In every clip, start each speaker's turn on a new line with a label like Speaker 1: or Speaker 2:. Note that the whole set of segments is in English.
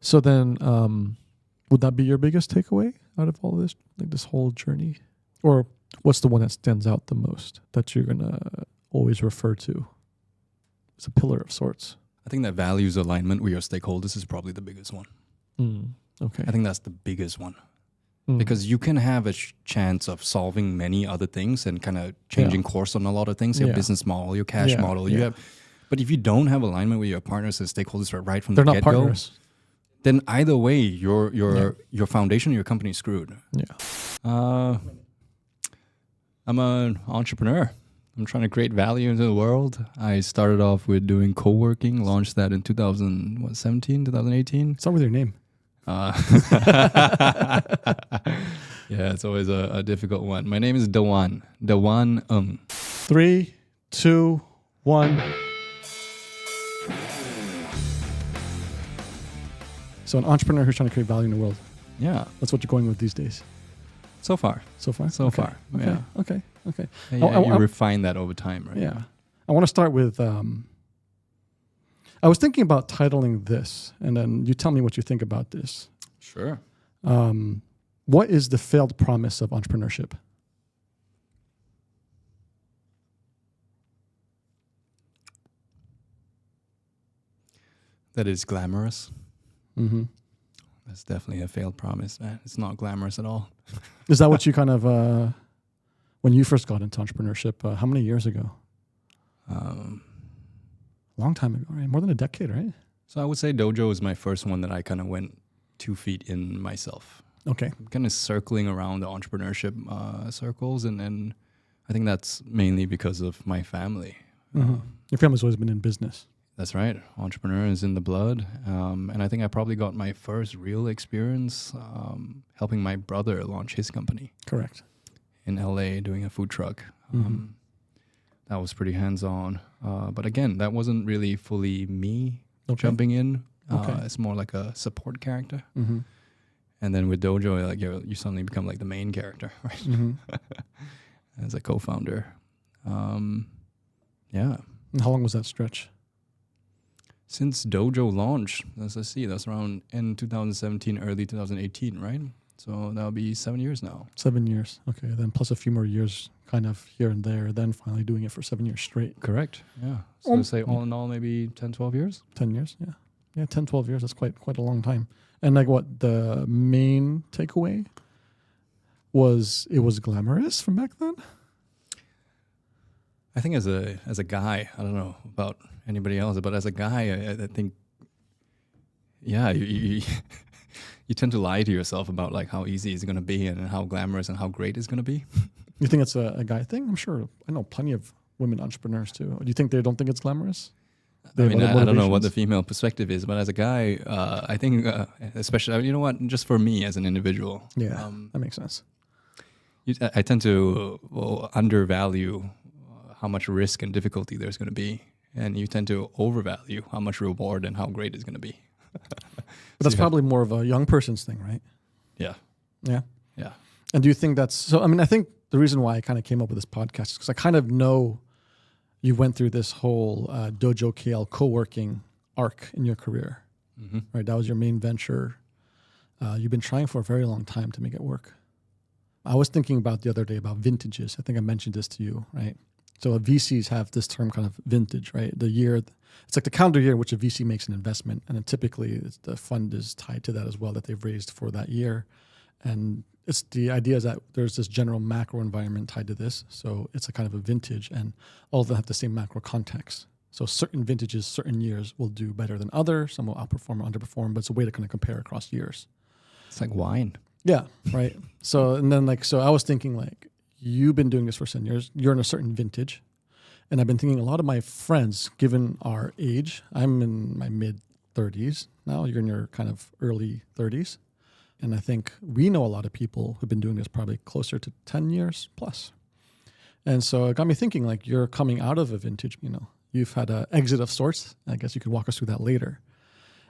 Speaker 1: So then, would that be your biggest takeaway out of all this, like this whole journey? Or what's the one that stands out the most that you're going to always refer to? It's a pillar of sorts.
Speaker 2: I think that values alignment with your stakeholders is probably the biggest one.
Speaker 1: Okay.
Speaker 2: I think that's the biggest one. Because you can have a chance of solving many other things and kind of changing course on a lot of things, your business model, your cash model. You have, but if you don't have alignment with your partners and stakeholders right from the get-go,
Speaker 1: they're not partners.
Speaker 2: Then either way, your foundation, your company is screwed.
Speaker 1: Yeah.
Speaker 2: I'm an entrepreneur. I'm trying to create value into the world. I started off with doing co-working, launched that in 2017, 2018.
Speaker 1: Start with your name.
Speaker 2: Yeah, it's always a difficult one. My name is Dewan. Dewan.
Speaker 1: 3, 2, 1. So an entrepreneur who's trying to create value in the world.
Speaker 2: Yeah.
Speaker 1: That's what you're going with these days.
Speaker 2: So far.
Speaker 1: So far?
Speaker 2: So far.
Speaker 1: Okay.
Speaker 2: Yeah.
Speaker 1: Okay.
Speaker 2: Yeah, you refine that over time, right?
Speaker 1: Yeah. I want to start with, I was thinking about titling this, and then you tell me what you think about this.
Speaker 2: Sure.
Speaker 1: What is the failed promise of entrepreneurship?
Speaker 2: That is glamorous.
Speaker 1: Mm-hmm.
Speaker 2: That's definitely a failed promise, man. It's not glamorous at all.
Speaker 1: Is that what you kind of, when you first got into entrepreneurship, how many years ago? Long time ago, right? More than a decade, right?
Speaker 2: So I would say Dojo was my first one that I kind of went 2 feet in myself.
Speaker 1: Okay.
Speaker 2: I'm kind of circling around the entrepreneurship circles, and I think that's mainly because of my family.
Speaker 1: Mm-hmm. Your family's always been in business.
Speaker 2: That's right. Entrepreneur is in the blood. And I think I probably got my first real experience helping my brother launch his company.
Speaker 1: Correct.
Speaker 2: In LA doing a food truck. That was pretty hands-on. But again, that wasn't really fully me jumping in. It's more like a support character.
Speaker 1: Mm-hmm.
Speaker 2: And then with Dojo, like you suddenly become like the main character, right? Mm-hmm. As a co-founder. Yeah.
Speaker 1: And how long was that stretch?
Speaker 2: Since Dojo launched, let's see, that's around end 2017, early 2018, right? So that'll be 7 years now. 7
Speaker 1: years. Okay. Then plus a few more years kind of here and there, then finally doing it for 7 years straight.
Speaker 2: Correct. Yeah. So let's say all in all, maybe 10, 12 years?
Speaker 1: 10 years, yeah. Yeah, 10, 12 years. That's quite a long time. And like what the main takeaway was, it was glamorous from back then?
Speaker 2: I think as a guy, I don't know about anybody else, but as a guy, I think, yeah, you tend to lie to yourself about like how easy it's going to be and how glamorous and how great it's going to be.
Speaker 1: You think it's a guy thing? I'm sure. I know plenty of women entrepreneurs too. Do you think they don't think it's glamorous?
Speaker 2: I mean, I don't know what the female perspective is, but as a guy, I think, especially, you know what, just for me as an individual.
Speaker 1: Yeah, that makes sense.
Speaker 2: I tend to undervalue how much risk and difficulty there's going to be. And you tend to overvalue how much reward and how great it's going to be.
Speaker 1: But that's probably more of a young person's thing, right?
Speaker 2: Yeah.
Speaker 1: Yeah.
Speaker 2: Yeah.
Speaker 1: And do you think that's, so, I mean, I think the reason why I kind of came up with this podcast is because I kind of know you went through this whole Dojo KL co-working arc in your career, right? That was your main venture. You've been trying for a very long time to make it work. I was thinking about the other day about vintages. I think I mentioned this to you, right? So VCs have this term kind of vintage, right? The year, it's like the calendar year in which a VC makes an investment. And then typically the fund is tied to that as well that they've raised for that year. And it's the idea is that there's this general macro environment tied to this. So it's a kind of a vintage and all of them have the same macro context. So certain vintages, certain years will do better than others. Some will outperform or underperform, but it's a way to kind of compare across years.
Speaker 2: It's like wine.
Speaker 1: Yeah, right. So, and then so I was thinking like, you've been doing this for 10 years. You're in a certain vintage. And I've been thinking a lot of my friends, given our age, I'm in my mid 30s now. You're in your kind of early 30s. And I think we know a lot of people who've been doing this probably closer to 10 years plus. And so it got me thinking like you're coming out of a vintage, you've had an exit of sorts. I guess you could walk us through that later.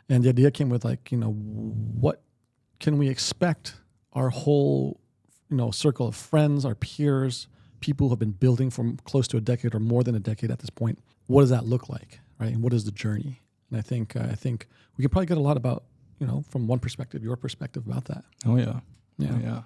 Speaker 1: And the idea came with like, what can we expect our whole circle of friends, our peers, people who have been building for close to a decade or more than a decade at this point. What does that look like, right? And what is the journey? And I think we could probably get a lot about, from one perspective, your perspective about that.
Speaker 2: Oh yeah.
Speaker 1: Yeah.
Speaker 2: Oh, yeah.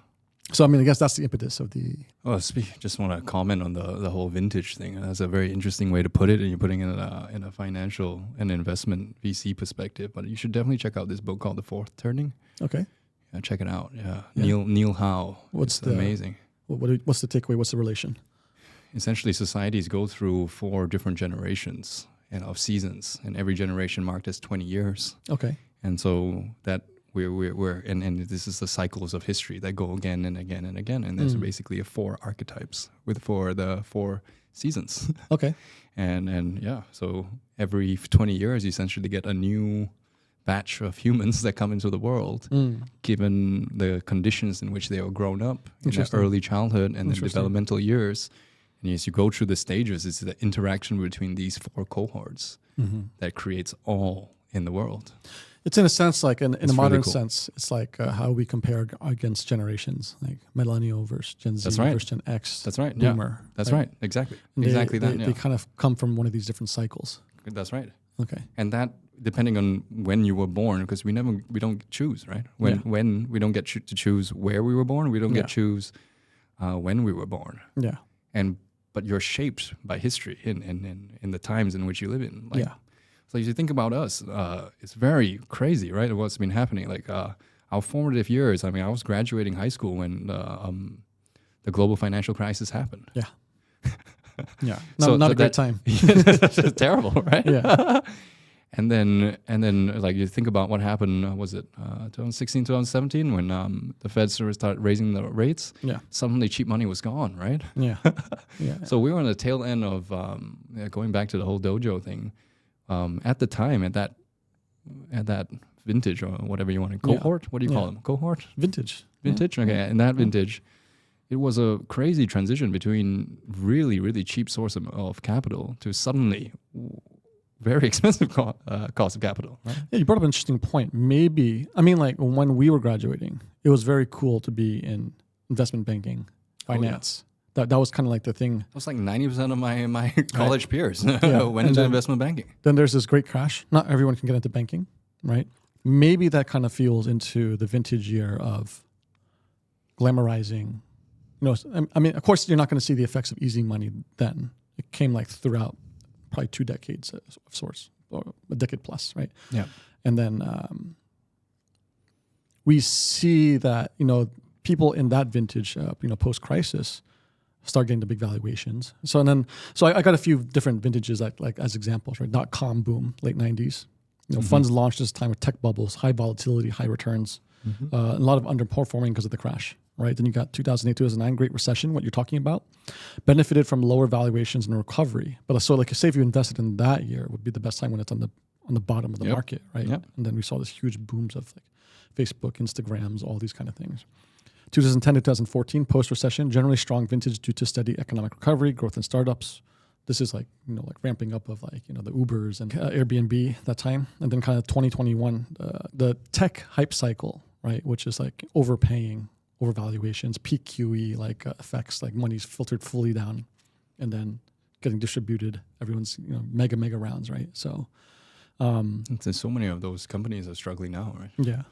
Speaker 1: So, I mean, I guess that's the impetus of the...
Speaker 2: Oh, just want to comment on the whole vintage thing. That's a very interesting way to put it, and you're putting it in a financial and investment VC perspective. But you should definitely check out this book called The Fourth Turning.
Speaker 1: Okay.
Speaker 2: Yeah, check it out. Yeah. Neil Howe. It's amazing.
Speaker 1: What's the takeaway? What's the relation?
Speaker 2: Essentially, societies go through 4 different generations of seasons, and every generation marked as 20 years.
Speaker 1: Okay.
Speaker 2: And so that... And this is the cycles of history that go again and again and again. And there's basically 4 archetypes for the 4 seasons.
Speaker 1: Okay.
Speaker 2: and so every 20 years, you essentially get a new batch of humans that come into the world, given the conditions in which they were grown up in their early childhood and the developmental years. And as you go through the stages, it's the interaction between these 4 cohorts that creates all in the world.
Speaker 1: It's in a sense like in a modern sense, it's like how we compared against generations, like millennial versus Gen Z versus Gen X.
Speaker 2: That's right.
Speaker 1: Boomer.
Speaker 2: Yeah. That's right. Exactly.
Speaker 1: They kind of come from one of these different cycles.
Speaker 2: That's right.
Speaker 1: Okay.
Speaker 2: And that depending on when you were born, because we don't choose, right? When we don't get to choose where we were born, we don't get to choose when we were born.
Speaker 1: Yeah.
Speaker 2: But you're shaped by history in the times in which you live in. Like, so if you think about us, it's very crazy, right? What's been happening, like our formative years. I mean, I was graduating high school when the global financial crisis happened.
Speaker 1: Yeah, yeah. Not a good time.
Speaker 2: It's terrible, right?
Speaker 1: Yeah.
Speaker 2: And then, like you think about what happened. Was it 2016, 2017 when the Fed started raising the rates?
Speaker 1: Yeah.
Speaker 2: Suddenly, cheap money was gone, right?
Speaker 1: Yeah. Yeah.
Speaker 2: So we were on the tail end of going back to the whole dojo thing. At the time, at that vintage or whatever you want to cohort. What do you call them? Cohort?
Speaker 1: Vintage.
Speaker 2: Vintage. Okay. In that vintage, it was a crazy transition between really, really cheap source of capital to suddenly very expensive cost of capital. Right?
Speaker 1: Yeah, you brought up an interesting point. Maybe, I mean, like when we were graduating, it was very cool to be in investment banking, finance. That was kind of like the thing.
Speaker 2: It was like 90% of my college peers went into investment banking.
Speaker 1: Then there's this great crash. Not everyone can get into banking, right? Maybe that kind of fuels into the vintage year of glamorizing. I mean, of course, you're not going to see the effects of easy money then. It came like throughout probably 2 decades of sorts, or a decade plus, right?
Speaker 2: Yeah.
Speaker 1: And then we see that, people in that vintage, post-crisis, start getting the big valuations. So I got a few different vintages like as examples, right? .com boom, late 90s. Funds launched this time with tech bubbles, high volatility, high returns, a lot of underperforming because of the crash, right? Then you got 2008, 2009, Great Recession, what you're talking about, benefited from lower valuations and recovery. But so like say if you invested in that year, would be the best time when it's on the bottom of the market, right? Yep. And then we saw this huge booms of like Facebook, Instagrams, all these kind of things. 2010 to 2014, post-recession, generally strong vintage due to steady economic recovery, growth in startups. This is like, like ramping up of like, the Ubers and Airbnb that time. And then kind of 2021, the tech hype cycle, right? Which is like overpaying, overvaluations, peak QE, like effects, like money's filtered fully down and then getting distributed. Everyone's, mega rounds, right? So.
Speaker 2: There's so many of those companies are struggling now, right?
Speaker 1: Yeah.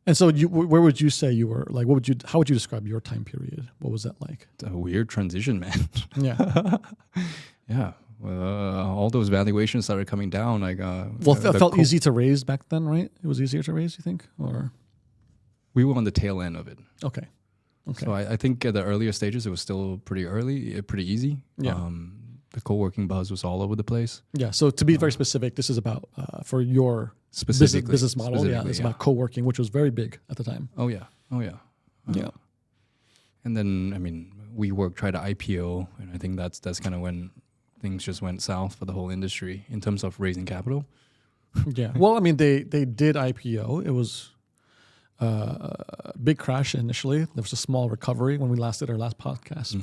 Speaker 1: And so where would you say you were? Like, how would you describe your time period? What was that like?
Speaker 2: It's a weird transition, man.
Speaker 1: Yeah.
Speaker 2: Yeah. All those valuations started coming down. Like,
Speaker 1: it felt easy to raise back then, right? It was easier to raise, you think? Or
Speaker 2: we were on the tail end of it.
Speaker 1: Okay.
Speaker 2: So I think at the earlier stages, it was still pretty easy.
Speaker 1: Yeah.
Speaker 2: The co-working buzz was all over the place.
Speaker 1: Yeah. So to be very specific, this is about for your business model. Yeah. It's about co-working, which was very big at the time.
Speaker 2: Oh yeah.
Speaker 1: Yeah.
Speaker 2: And then Wwork tried to IPO, and I think that's kind of when things just went south for the whole industry in terms of raising capital.
Speaker 1: Yeah. Well, they did IPO. It was a big crash initially. There was a small recovery when we last did our last podcast.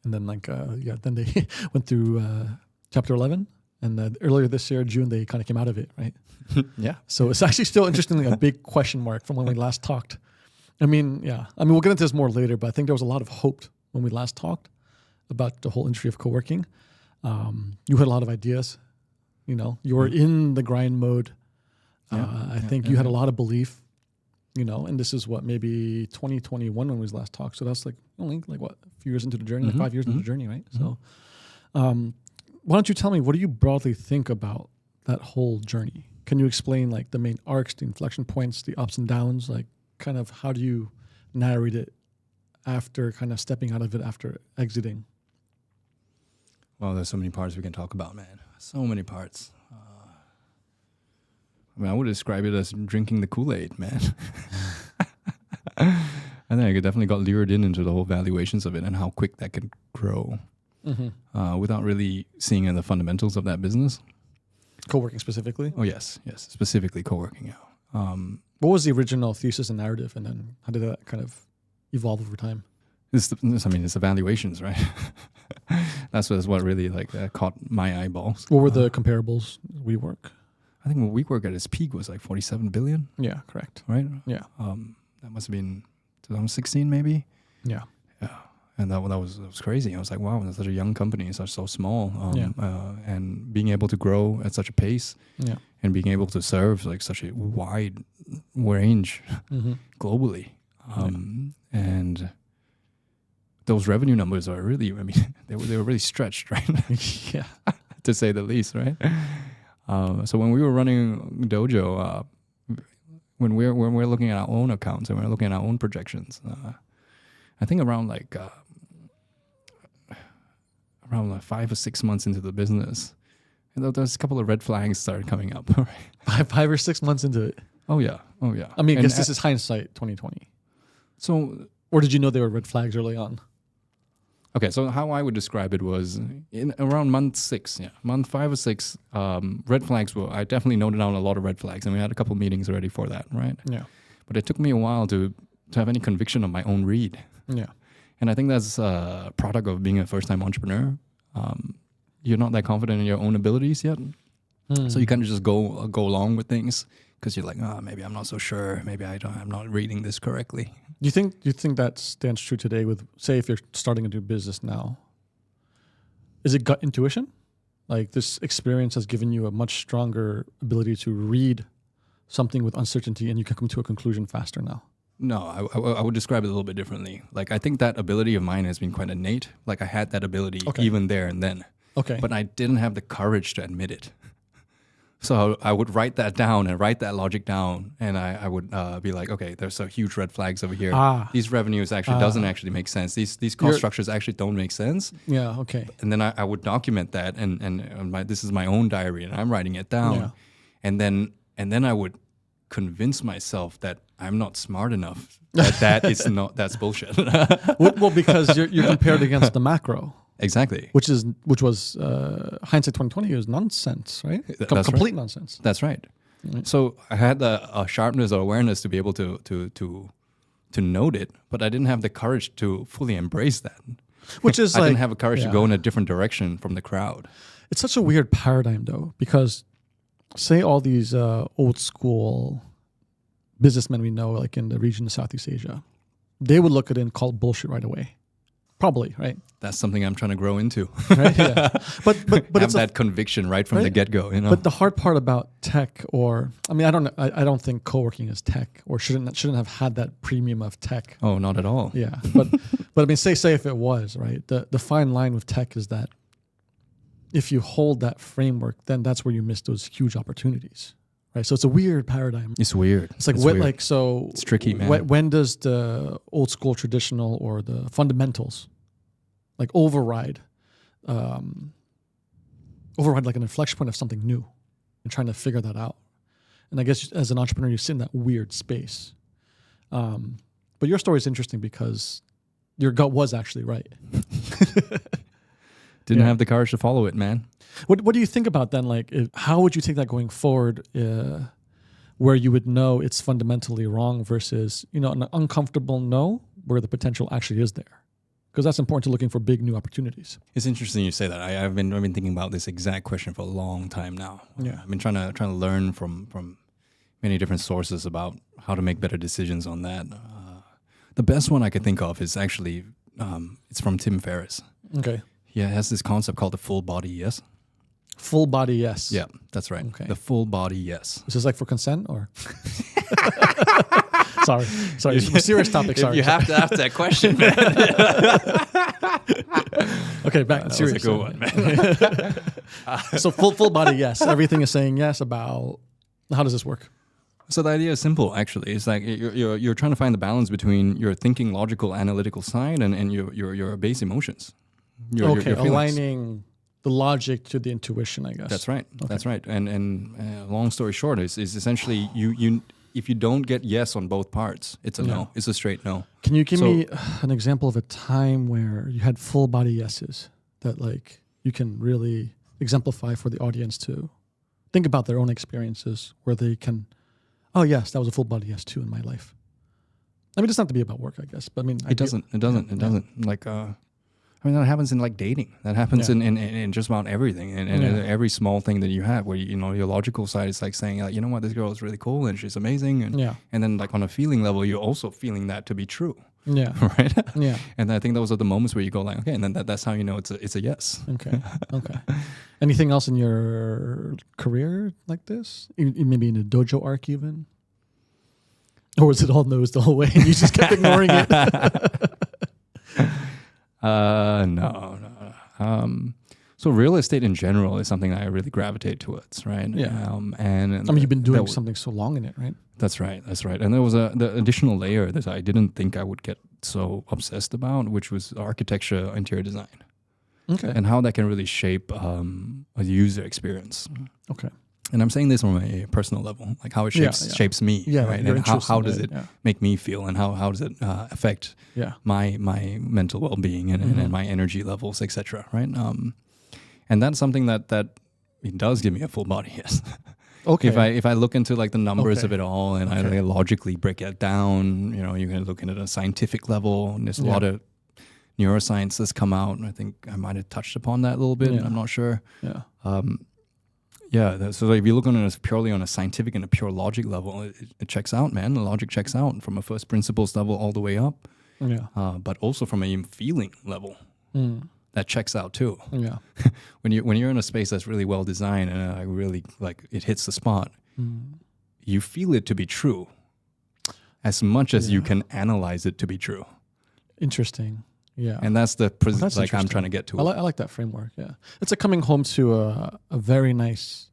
Speaker 1: And then then they went through Chapter 11. And earlier this year, June, they kind of came out of it, right?
Speaker 2: Yeah.
Speaker 1: So it's actually still, interestingly, a big question mark from when we last talked. We'll get into this more later, but I think there was a lot of hope when we last talked about the whole industry of co-working. You had a lot of ideas. You were in the grind mode. I think you had a lot of belief, and this is what, maybe 2021 when we last talked. So that's like only a few years into the journey, 5 years into the journey, right? So why don't you tell me, what do you broadly think about that whole journey? Can you explain like the main arcs, the inflection points, the ups and downs, like kind of how do you narrate it after kind of stepping out of it, after exiting?
Speaker 2: Well, there's so many parts we can talk about, man. So many parts. I would describe it as drinking the Kool-Aid, man. I think I definitely got lured into the whole valuations of it and how quick that can grow without really seeing the fundamentals of that business.
Speaker 1: Co-working specifically?
Speaker 2: Oh, yes. Specifically co-working, yeah.
Speaker 1: What was the original thesis and narrative, and then how did that kind of evolve over time?
Speaker 2: It's the valuations, right? That's what really caught my eyeballs.
Speaker 1: What were the comparables? WeWork?
Speaker 2: I think WeWork at its peak was like 47 billion.
Speaker 1: Yeah, correct.
Speaker 2: Right?
Speaker 1: Yeah.
Speaker 2: That must have been 2016 maybe.
Speaker 1: Yeah.
Speaker 2: Yeah. And that was crazy. I was like, wow, it's such a young company, it's so small. And being able to grow at such a pace and being able to serve like such a wide range globally. And those revenue numbers are really, they were really stretched, right?
Speaker 1: Yeah.
Speaker 2: To say the least, right? So when we were running Dojo, when we're looking at our own accounts and we're looking at our own projections, I think around 5 or 6 months into the business, there's a couple of red flags started coming up. Right?
Speaker 1: 5 or 6 months into it.
Speaker 2: Oh yeah.
Speaker 1: I mean, I guess this is hindsight 2020.
Speaker 2: So,
Speaker 1: or did you know there were red flags early on?
Speaker 2: Okay, so how I would describe it was in around month 6, month 5 or 6, red flags I definitely noted down a lot of red flags, and we had a couple of meetings already for that, right?
Speaker 1: Yeah.
Speaker 2: But it took me a while to have any conviction of my own read.
Speaker 1: Yeah.
Speaker 2: And I think that's a product of being a first-time entrepreneur. You're not that confident in your own abilities yet. So you kind of just go along with things because you're like, maybe I'm not so sure. Maybe I'm not reading this correctly. Do
Speaker 1: you think that stands true today with, say, if you're starting a new business now? Is it gut intuition? Like this experience has given you a much stronger ability to read something with uncertainty and you can come to a conclusion faster now?
Speaker 2: No, I would describe it a little bit differently. Like I think that ability of mine has been quite innate. Like I had that ability even there and then.
Speaker 1: Okay.
Speaker 2: But I didn't have the courage to admit it. So I would write that down and write that logic down, and I would be like, okay, there's some huge red flags over here. These revenues actually doesn't actually make sense. These cost structures actually don't make sense.
Speaker 1: Yeah, okay.
Speaker 2: And then I would document that, and this is my own diary, and I'm writing it down. Yeah. And then I would convince myself that I'm not smart enough. That's bullshit.
Speaker 1: Well, because you're compared against the macro.
Speaker 2: Exactly.
Speaker 1: Which was hindsight 2020 was nonsense, right? Complete nonsense.
Speaker 2: That's right. Mm-hmm. So I had the sharpness or awareness to be able to note it, but I didn't have the courage to fully embrace that.
Speaker 1: Which is
Speaker 2: I didn't have the courage to go in a different direction from the crowd.
Speaker 1: It's such a weird paradigm though, because say all these old school businessmen we know, like in the region of Southeast Asia, they would look at it and call it bullshit right away. Probably, right?
Speaker 2: That's something I'm trying to grow into.
Speaker 1: Right? Yeah. But
Speaker 2: have it's that conviction right from the get-go.
Speaker 1: But the hard part about tech, I don't think co-working is tech, or shouldn't have had that premium of tech.
Speaker 2: Oh, not at all.
Speaker 1: Yeah, but I mean, say if it was, right? The fine line with tech is that if you hold that framework, then that's where you miss those huge opportunities. Right, so it's a weird paradigm.
Speaker 2: It's weird.
Speaker 1: It's like
Speaker 2: it's tricky, man.
Speaker 1: When does the old school traditional or the fundamentals like override like an inflection point of something new, and trying to figure that out? And I guess as an entrepreneur, you sit in that weird space. But your story is interesting because your gut was actually right.
Speaker 2: Didn't have the courage to follow it, man.
Speaker 1: What do you think about then? Like, how would you take that going forward, where you would know it's fundamentally wrong versus, an uncomfortable no, where the potential actually is there? Because that's important to looking for big new opportunities.
Speaker 2: It's interesting you say that. I've been thinking about this exact question for a long time now.
Speaker 1: Yeah.
Speaker 2: I've been trying to learn from many different sources about how to make better decisions on that. The best one I could think of is actually it's from Tim Ferriss.
Speaker 1: Okay.
Speaker 2: Yeah, it has this concept called the full body yes.
Speaker 1: Full body yes.
Speaker 2: Yeah, that's right.
Speaker 1: Okay.
Speaker 2: The full body yes.
Speaker 1: Is this like for consent or? sorry, it's a serious topic. Sorry.
Speaker 2: You have to ask that question, man.
Speaker 1: Okay, back.
Speaker 2: That
Speaker 1: serious.
Speaker 2: was a good one, man.
Speaker 1: So full body yes. Everything is saying yes about. How does this work?
Speaker 2: So the idea is simple, actually. It's like you're trying to find the balance between your thinking, logical, analytical side and your base emotions. Your feelings.
Speaker 1: Aligning the logic to the intuition, I guess.
Speaker 2: That's right. Okay. That's right. And long story short is essentially you if you don't get yes on both parts, it's a no. It's a straight no.
Speaker 1: Can you give me an example of a time where you had full body yeses that like you can really exemplify for the audience to think about their own experiences where they can, oh yes, that was a full body yes too in my life. I mean, it doesn't have to be about work, I guess, but I mean,
Speaker 2: it doesn't. Like, I mean, that happens in like dating. That happens in just about everything, and every small thing that you have, where your logical side is like saying, like, you know what, this girl is really cool and she's amazing, and then like on a feeling level, you're also feeling that to be true. Yeah. Right.
Speaker 1: Yeah.
Speaker 2: And I think those are the moments where you go like, okay, and then that's how you know it's a yes.
Speaker 1: Okay. Okay. Anything else in your career like this? Maybe in a dojo arc even? Or was it all no's the whole way and you just kept ignoring it?
Speaker 2: No. So real estate in general is something I really gravitate towards, right?
Speaker 1: Yeah.
Speaker 2: And
Speaker 1: I mean, you've been doing something so long in it, right?
Speaker 2: That's right. And there was the additional layer that I didn't think I would get so obsessed about, which was architecture, interior design.
Speaker 1: Okay.
Speaker 2: And how that can really shape a user experience.
Speaker 1: Okay.
Speaker 2: And I'm saying this from a personal level, like how it shapes me, right? And how does it make me feel, and how does it affect my mental well-being and my energy levels, etc. Right? And that's something that it does give me a full body yes. Okay. If I look into like the numbers of it all and I like logically break it down, you can look at it at a scientific level, and there's a lot of neuroscience that's come out, and I think I might have touched upon that a little bit. I'm not sure. So if you look on it purely on a scientific and a pure logic level, it checks out, man. The logic checks out from a first principles level all the way up. Yeah. But also from a feeling level, that checks out too. Yeah. when you're in a space that's really well designed and really like it hits the spot, you feel it to be true, as much as you can analyze it to be true.
Speaker 1: Interesting. Yeah.
Speaker 2: And that's like I'm trying to get to.
Speaker 1: I like that framework. Yeah. It's like coming home to a very nice,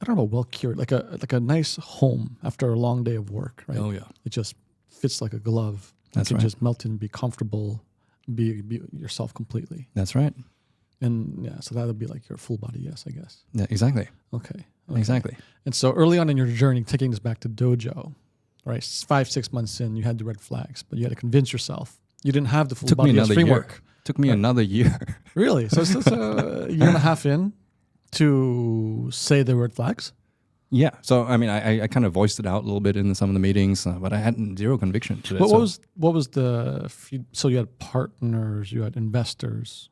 Speaker 1: I don't know, well cured, like a nice home after a long day of work, right?
Speaker 2: Oh yeah.
Speaker 1: It just fits like a glove.
Speaker 2: That's
Speaker 1: you
Speaker 2: right.
Speaker 1: Just melt in, be comfortable, be yourself completely.
Speaker 2: That's right.
Speaker 1: And so that would be like your full body yes, I guess.
Speaker 2: Yeah, exactly.
Speaker 1: Okay.
Speaker 2: Exactly.
Speaker 1: And so early on in your journey, taking this back to Dojo, right? 5-6 months in, you had the red flags, but you had to convince yourself. You didn't have the full body yes framework.
Speaker 2: Took me another year.
Speaker 1: Really? So it's a year and a half in to say the red flags?
Speaker 2: Yeah. So, I mean, I kind of voiced it out a little bit in some of the meetings, but I had zero conviction to it.
Speaker 1: What was the, so you had partners, you had investors.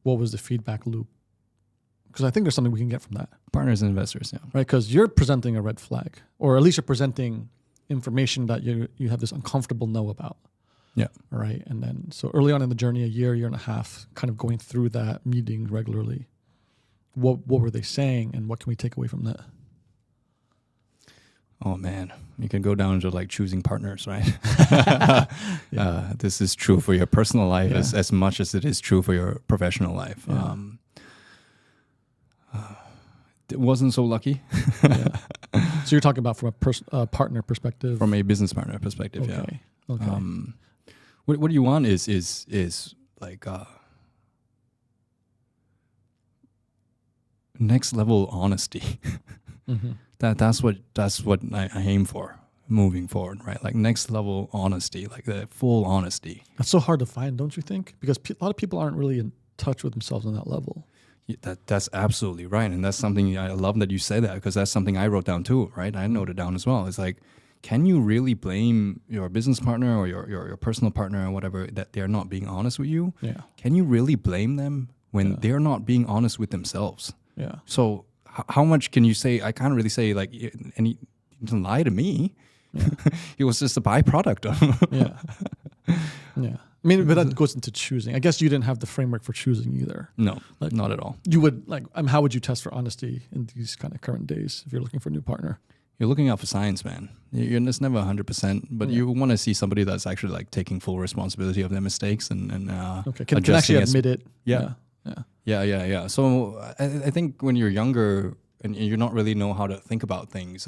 Speaker 1: What was the feedback loop? Because I think there's something we can get from that.
Speaker 2: Partners and investors, yeah.
Speaker 1: Right, because you're presenting a red flag, or at least you're presenting information that you have this uncomfortable know about.
Speaker 2: Yeah.
Speaker 1: Right. And then, so early on in the journey, a year and a half, kind of going through that meeting regularly, what were they saying and what can we take away from that?
Speaker 2: Oh man, you can go down to like choosing partners, right? This is true for your personal life as much as it is true for your professional life. Yeah. It wasn't so lucky.
Speaker 1: So you're talking about from a partner perspective?
Speaker 2: From a business partner perspective,
Speaker 1: Okay. Okay.
Speaker 2: What you want is like next level honesty. That's what I aim for moving forward, right? Like next level honesty, like the full honesty.
Speaker 1: That's so hard to find, don't you think? Because a lot of people aren't really in touch with themselves on that level.
Speaker 2: Yeah, that's absolutely right, and that's something I love that you say that, because that's something I wrote down too, right? I noted down as well. It's like, can you really blame your business partner or your personal partner or whatever that they're not being honest with you? Yeah. Can you really blame them when they're not being honest with themselves? Yeah. So how much can you say? I can't really say like, and he didn't lie to me. Yeah. It was just a byproduct of.
Speaker 1: Yeah. I mean, but that goes into choosing. I guess you didn't have the framework for choosing either.
Speaker 2: No,
Speaker 1: like,
Speaker 2: not at all.
Speaker 1: You would how would you test for honesty in these kind of current days if you're looking for a new partner?
Speaker 2: You're looking out for science, man. It's never 100%, but you want to see somebody that's actually like taking full responsibility of their mistakes and
Speaker 1: can actually admit it.
Speaker 2: Yeah. So I think when you're younger and you don't really know how to think about things,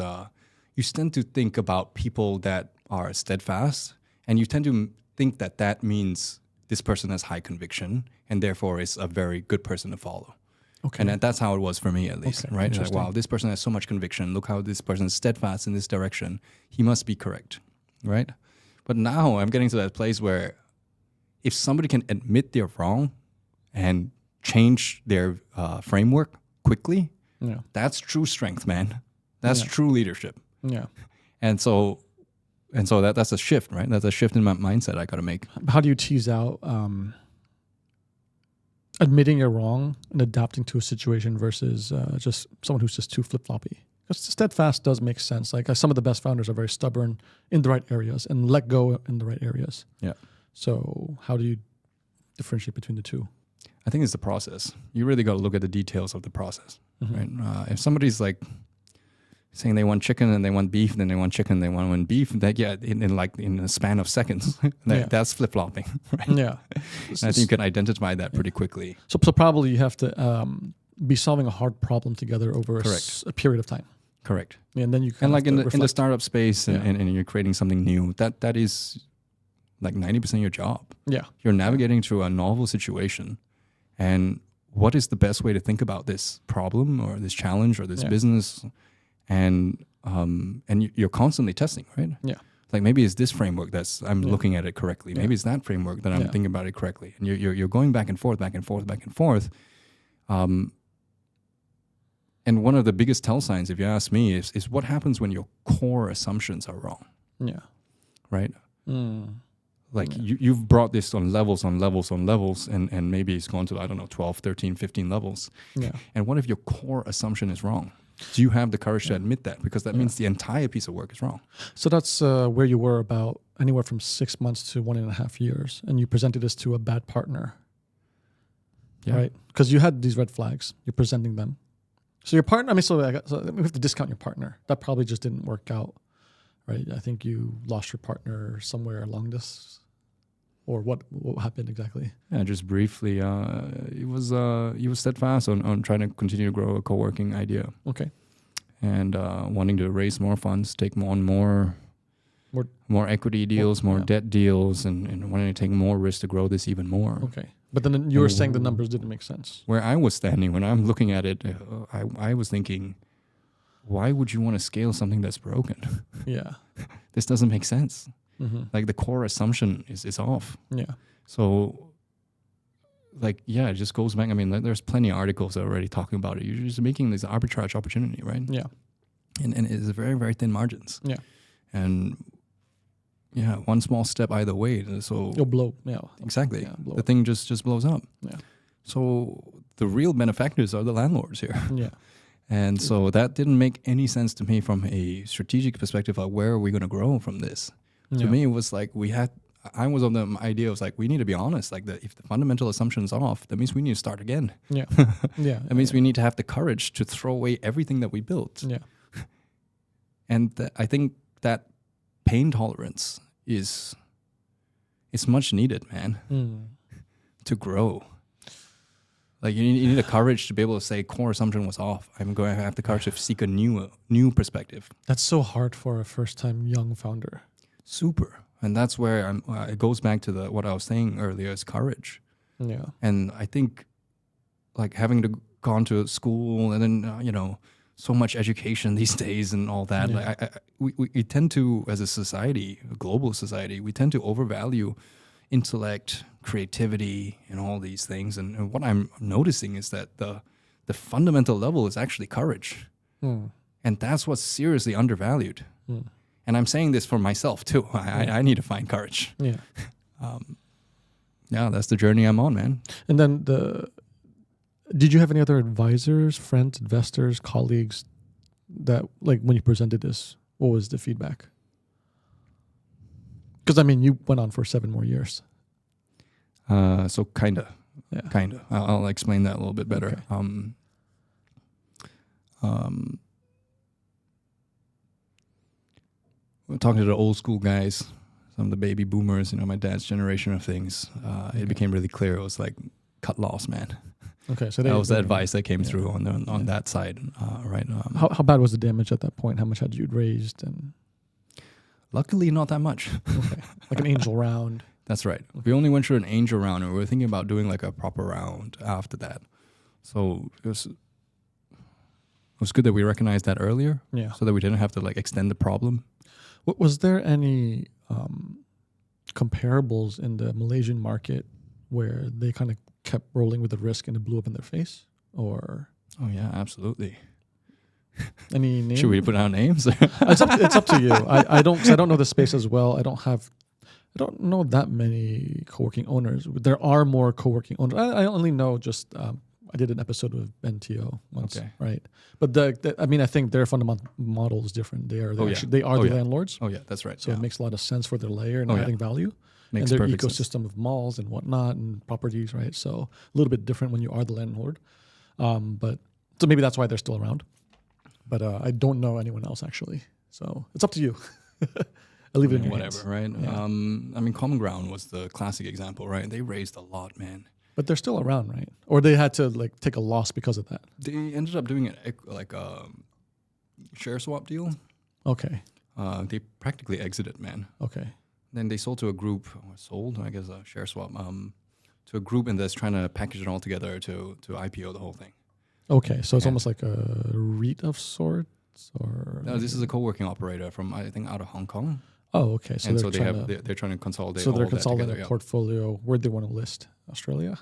Speaker 2: you tend to think about people that are steadfast, and you tend to think that means this person has high conviction and therefore is a very good person to follow.
Speaker 1: Okay.
Speaker 2: And that's how it was for me, at least,
Speaker 1: okay.
Speaker 2: right? Like, wow, this person has so much conviction. Look how this person is steadfast in this direction. He must be correct, right? But now I'm getting to that place where if somebody can admit they're wrong and change their framework quickly, that's true strength, man. That's true leadership.
Speaker 1: Yeah.
Speaker 2: And so that's a shift, right? That's a shift in my mindset I got to make.
Speaker 1: How do you tease out admitting you're wrong and adapting to a situation versus just someone who's just too flip-floppy? Because steadfast does make sense. Like some of the best founders are very stubborn in the right areas and let go in the right areas.
Speaker 2: Yeah.
Speaker 1: So how do you differentiate between the two?
Speaker 2: I think it's the process. You really got to look at the details of the process, right? If somebody's like saying they want chicken and they want beef, then they want chicken, they want beef, that in a span of seconds, that's flip-flopping, right?
Speaker 1: Yeah.
Speaker 2: And I think you can identify that pretty quickly.
Speaker 1: So probably you have to be solving a hard problem together over a period of time.
Speaker 2: Correct.
Speaker 1: Yeah, and then you
Speaker 2: and like in the startup space and you're creating something new, that is like 90% of your job.
Speaker 1: Yeah.
Speaker 2: You're navigating through a novel situation, and what is the best way to think about this problem or this challenge or this business? And you're constantly testing, right? Yeah. Like maybe it's this framework I'm looking at it correctly. Maybe it's that framework that I'm thinking about it correctly. And you're going back and forth. And one of the biggest tell signs, if you ask me, is what happens when your core assumptions are wrong. Yeah. Right? Like you've brought this on levels, and maybe it's gone to, I don't know, 12, 13, 15 levels. Yeah. And what if your core assumption is wrong? Do you have the courage to admit that? Because that means the entire piece of work is wrong.
Speaker 1: So that's where you were about anywhere from 6 months to 1.5 years. And you presented this to a bad partner. Yeah. Right? Because you had these red flags. You're presenting them. So your partner, so we have to discount your partner. That probably just didn't work out. Right? I think you lost your partner somewhere along this. Or what happened exactly?
Speaker 2: Yeah, just briefly, he was steadfast on trying to continue to grow a co-working idea.
Speaker 1: Okay.
Speaker 2: And wanting to raise more funds, take on more equity deals, more debt deals, and wanting to take more risk to grow this even more.
Speaker 1: Okay. But then you were saying the numbers didn't make sense.
Speaker 2: Where I was standing, when I'm looking at it, I was thinking, why would you want to scale something that's broken? Yeah. This doesn't make sense. Mm-hmm. Like the core assumption is off. Yeah. So, like, it just goes back. I mean, there's plenty of articles already talking about it. You're just making this arbitrage opportunity, right? Yeah. And it's very, very thin margins. Yeah. And one small step either way. So
Speaker 1: you'll blow. Yeah.
Speaker 2: Exactly. Yeah, the thing just blows up. Yeah. So the real benefactors are the landlords here. Yeah. And so that didn't make any sense to me from a strategic perspective of where are we going to grow from this. To me, it was like I was on the idea of like, we need to be honest. Like if the fundamental assumption is off, that means we need to start again. Yeah. Yeah. That means we need to have the courage to throw away everything that we built. Yeah. And I think that pain tolerance is much needed, man, to grow. Like you need the courage to be able to say core assumption was off. I'm going to have the courage to seek a new perspective.
Speaker 1: That's so hard for a first-time young founder.
Speaker 2: Super. And that's where it goes back to what I was saying earlier is courage. Yeah. And I think like having to gone to school and then, so much education these days and all that. Yeah. Like we tend to, as a society, a global society, we tend to overvalue intellect, creativity, and all these things. And what I'm noticing is that the fundamental level is actually courage. And that's what's seriously undervalued. And I'm saying this for myself too. I need to find courage. Yeah. That's the journey I'm on, man.
Speaker 1: And then did you have any other advisors, friends, investors, colleagues that, like, when you presented this, what was the feedback? Because I mean, you went on for 7 more years.
Speaker 2: So kinda. I'll explain that a little bit better.
Speaker 1: Okay.
Speaker 2: We're talking to the old school guys, some of the baby boomers, my dad's generation of things. It became really clear. It was like cut loss, man.
Speaker 1: Okay, so
Speaker 2: that was the advice that came through on that side, right?
Speaker 1: How bad was the damage at that point? How much had you raised? And
Speaker 2: luckily, not that much.
Speaker 1: Okay, like an angel round.
Speaker 2: That's right. We only went through an angel round, and we were thinking about doing like a proper round after that. So it was good that we recognized that earlier, so that we didn't have to like extend the problem.
Speaker 1: Was there any comparables in the Malaysian market where they kind of kept rolling with the risk and it blew up in their face? Or
Speaker 2: oh yeah, absolutely.
Speaker 1: Any names?
Speaker 2: Should we put out names?
Speaker 1: It's up to you. I don't know the space as well. I don't know that many co-working owners. There are more co-working owners. I only know just I did an episode with NTO once, right? But I think their fundamental model is different. They are the landlords.
Speaker 2: Oh yeah, that's right.
Speaker 1: So it makes a lot of sense for their layer and adding value.
Speaker 2: Makes
Speaker 1: and their
Speaker 2: sense.
Speaker 1: ecosystem of malls and whatnot and properties, right? So a little bit different when you are the landlord. But so maybe that's why they're still around. But I don't know anyone else actually. So it's up to you. I leave it in your
Speaker 2: whatever,
Speaker 1: hands.
Speaker 2: right?
Speaker 1: Yeah.
Speaker 2: Common Ground was the classic example, right? They raised a lot, man.
Speaker 1: But they're still around, right? Or they had to like take a loss because of that.
Speaker 2: They ended up doing it like a share swap deal.
Speaker 1: Okay.
Speaker 2: They practically exited, man.
Speaker 1: Okay.
Speaker 2: Then they sold to a group, a share swap, to a group, and that's trying to package it all together to IPO the whole thing.
Speaker 1: Okay, so it's almost like a REIT of sorts, or
Speaker 2: no, this is a co-working operator from I think out of Hong Kong.
Speaker 1: Oh, okay. So
Speaker 2: they're trying to consolidate.
Speaker 1: So they're consolidating a portfolio. Where they want to list? Australia.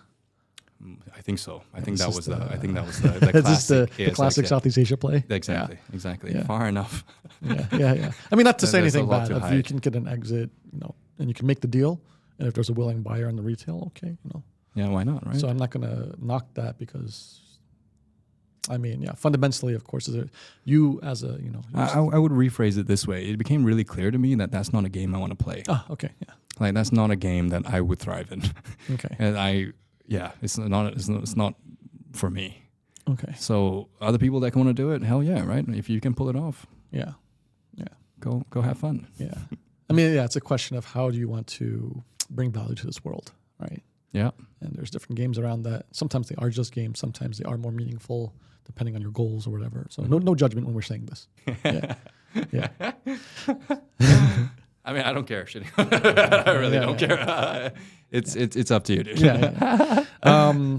Speaker 2: I think so. I think that was the classic.
Speaker 1: the classic Southeast Asia play.
Speaker 2: Exactly. Yeah. Far enough.
Speaker 1: Yeah. I mean, not to say anything bad. If
Speaker 2: hide.
Speaker 1: you can get an exit, and you can make the deal, and if there's a willing buyer on the retail, okay,
Speaker 2: Yeah, why not, right?
Speaker 1: So I'm not going to knock that because, fundamentally, of course, you as a,
Speaker 2: I would rephrase it this way. It became really clear to me that that's not a game I want to play.
Speaker 1: Ah, okay, yeah.
Speaker 2: Like that's not a game that I would thrive in.
Speaker 1: Okay.
Speaker 2: And it's not for me.
Speaker 1: Okay.
Speaker 2: So other people that want to do it, hell yeah, right? If you can pull it off,
Speaker 1: yeah,
Speaker 2: go have fun.
Speaker 1: Yeah. It's a question of how do you want to bring value to this world, right?
Speaker 2: Yeah.
Speaker 1: And there's different games around that. Sometimes they are just games. Sometimes they are more meaningful, depending on your goals or whatever. So no judgment when we're saying this. Yeah.
Speaker 2: I don't care. I really don't care. It's up to you, dude.
Speaker 1: Yeah.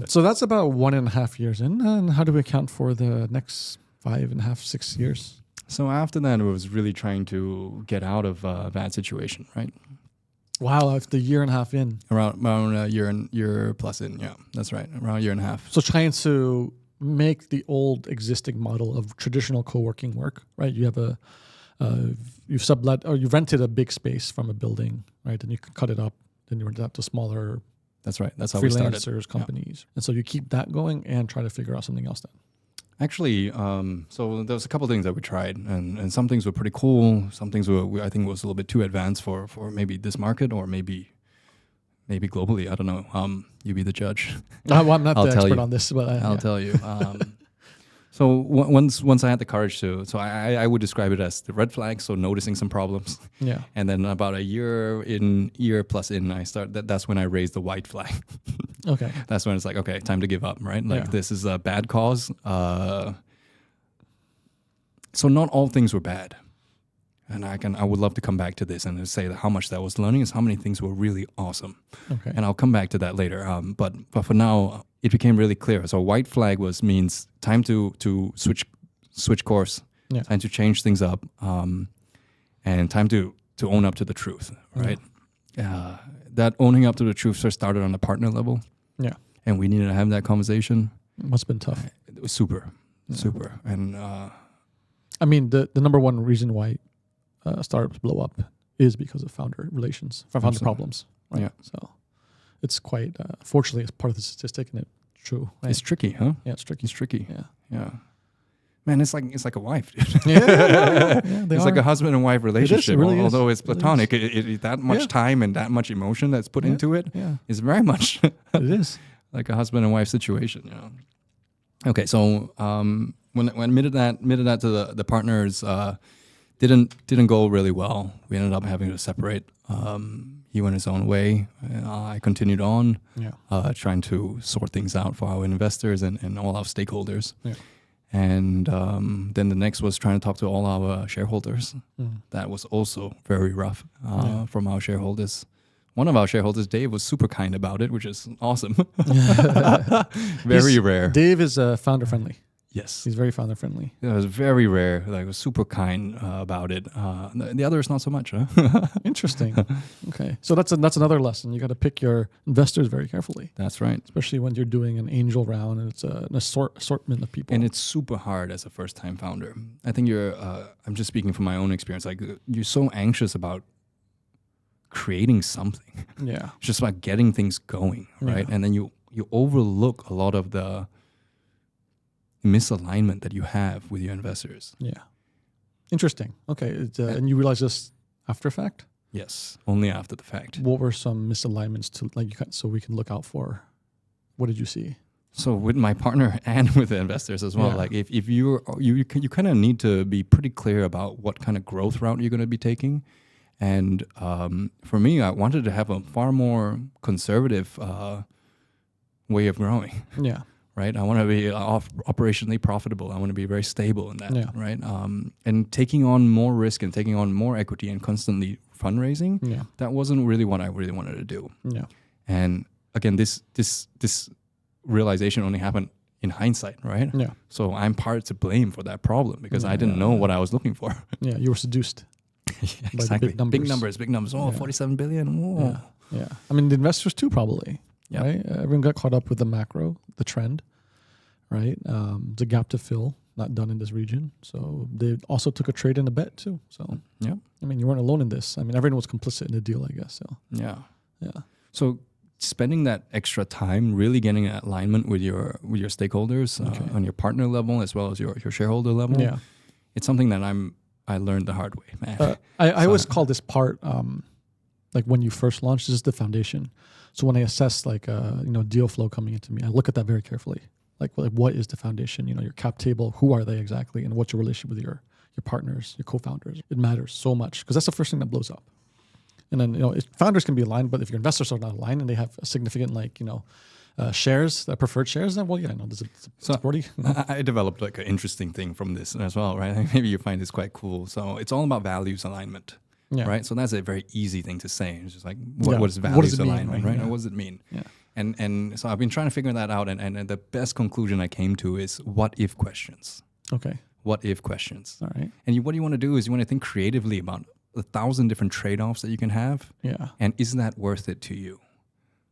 Speaker 1: So that's about 1.5 years in. And how do we account for the next 5.5, 6 years?
Speaker 2: So after that, I was really trying to get out of that situation, right?
Speaker 1: Wow, after 1.5 years in.
Speaker 2: Around a year plus in, yeah, that's right. Around 1.5 years.
Speaker 1: So trying to make the old existing model of traditional co-working work, right? You have you've sublet or you've rented a big space from a building, right? Then you can cut it up, then you rent it out to smaller.
Speaker 2: That's right. That's how we started.
Speaker 1: Freelancers, companies. And so you keep that going and try to figure out something else then.
Speaker 2: Actually, so there was a couple of things that we tried, and some things were pretty cool. Some things I think was a little bit too advanced for maybe this market or maybe globally. I don't know. You be the judge.
Speaker 1: Well, I'm not the expert on this, but
Speaker 2: I'll tell you. So once I had the courage to, so I would describe it as the red flag. So noticing some problems.
Speaker 1: Yeah.
Speaker 2: And then about a year plus in, that's when I raised the white flag.
Speaker 1: Okay.
Speaker 2: That's when it's like, okay, time to give up, right? Like this is a bad cause. So not all things were bad. And I would love to come back to this and say that how much that was learning is how many things were really awesome.
Speaker 1: Okay.
Speaker 2: And I'll come back to that later. But for now, it became really clear. So white flag means time to switch course, time to change things up, and time to own up to the truth, right? That owning up to the truth started on the partner level.
Speaker 1: Yeah.
Speaker 2: And we needed to have that conversation.
Speaker 1: It must have been tough.
Speaker 2: It was super. And
Speaker 1: the number one reason why startups blow up is because of founder relations, founder problems, right?
Speaker 2: Yeah.
Speaker 1: So it's quite, fortunately, it's part of the statistic and it's true. Right?
Speaker 2: It's tricky, huh?
Speaker 1: Yeah, it's tricky.
Speaker 2: It's tricky.
Speaker 1: Yeah.
Speaker 2: Man, it's like a wife, dude.
Speaker 1: It's
Speaker 2: like a husband and wife relationship.
Speaker 1: Really
Speaker 2: although
Speaker 1: is.
Speaker 2: it's platonic, that much time and that much emotion that's put into it is very much
Speaker 1: it is
Speaker 2: like a husband and wife situation. You know. Okay, so when admitted that to the partners, didn't go really well. We ended up having to separate. He went his own way. I continued on, trying to sort things out for our investors and all our stakeholders. Yeah. And then the next was trying to talk to all our shareholders. That was also very rough from our shareholders. One of our shareholders, Dave, was super kind about it, which is awesome. Very rare.
Speaker 1: Dave is founder friendly.
Speaker 2: Yes.
Speaker 1: He's very founder friendly.
Speaker 2: It was very rare. Like, it was super kind about it. The other is not so much, huh?
Speaker 1: Interesting. Okay. So that's another lesson. You got to pick your investors very carefully.
Speaker 2: That's right.
Speaker 1: Especially when you're doing an angel round and it's an assortment of people.
Speaker 2: And it's super hard as a first-time founder. I think I'm just speaking from my own experience. Like, you're so anxious about creating something.
Speaker 1: Yeah.
Speaker 2: It's just about getting things going, right? And then you overlook a lot of the misalignment that you have with your investors.
Speaker 1: Yeah. Interesting. Okay. And you realize this after fact?
Speaker 2: Yes, only after the fact.
Speaker 1: What were some misalignments so we can look out for? What did you see?
Speaker 2: So with my partner and with the investors as well, like if you kind of need to be pretty clear about what kind of growth route you're going to be taking. And for me, I wanted to have a far more conservative way of growing.
Speaker 1: Yeah.
Speaker 2: Right, I want to be operationally profitable. I want to be very stable in that, right? And taking on more risk and taking on more equity and constantly fundraising, that wasn't really what I really wanted to do. Yeah. And again, this realization only happened in hindsight, right? Yeah. So I'm part to blame for that problem because I didn't know what I was looking for.
Speaker 1: Yeah, you were seduced.
Speaker 2: Exactly. Big numbers. Oh, 47 billion. Whoa.
Speaker 1: Yeah. I mean, the investors too, probably. Yep. Right? Everyone got caught up with the macro, the trend, right? The gap to fill, not done in this region. So they also took a trade in a bet too. So, I mean, you weren't alone in this. I mean, everyone was complicit in the deal, I guess. So, yeah.
Speaker 2: So spending that extra time, really getting an alignment with your stakeholders on your partner level as well as your shareholder level. Yeah. It's something that I learned the hard way, man.
Speaker 1: I always call this part, like when you first launch, this is the foundation. So when I assess deal flow coming into me, I look at that very carefully. Like what is the foundation? Your cap table, who are they exactly? And what's your relationship with your partners, your co-founders? It matters so much because that's the first thing that blows up. And then, founders can be aligned, but if your investors are not aligned and they have a significant shares, preferred shares, then this is sporty.
Speaker 2: I developed like an interesting thing from this as well, right? Maybe you find this quite cool. So it's all about values alignment. Yeah. Right. So that's a very easy thing to say. It's just like, what is values alignment, right? Yeah. What does it mean? Yeah. And so I've been trying to figure that out. And the best conclusion I came to is what if questions.
Speaker 1: Okay.
Speaker 2: What if questions.
Speaker 1: All right.
Speaker 2: And what you want to do is you want to think creatively about 1,000 different trade-offs that you can have. Yeah. And is that worth it to you?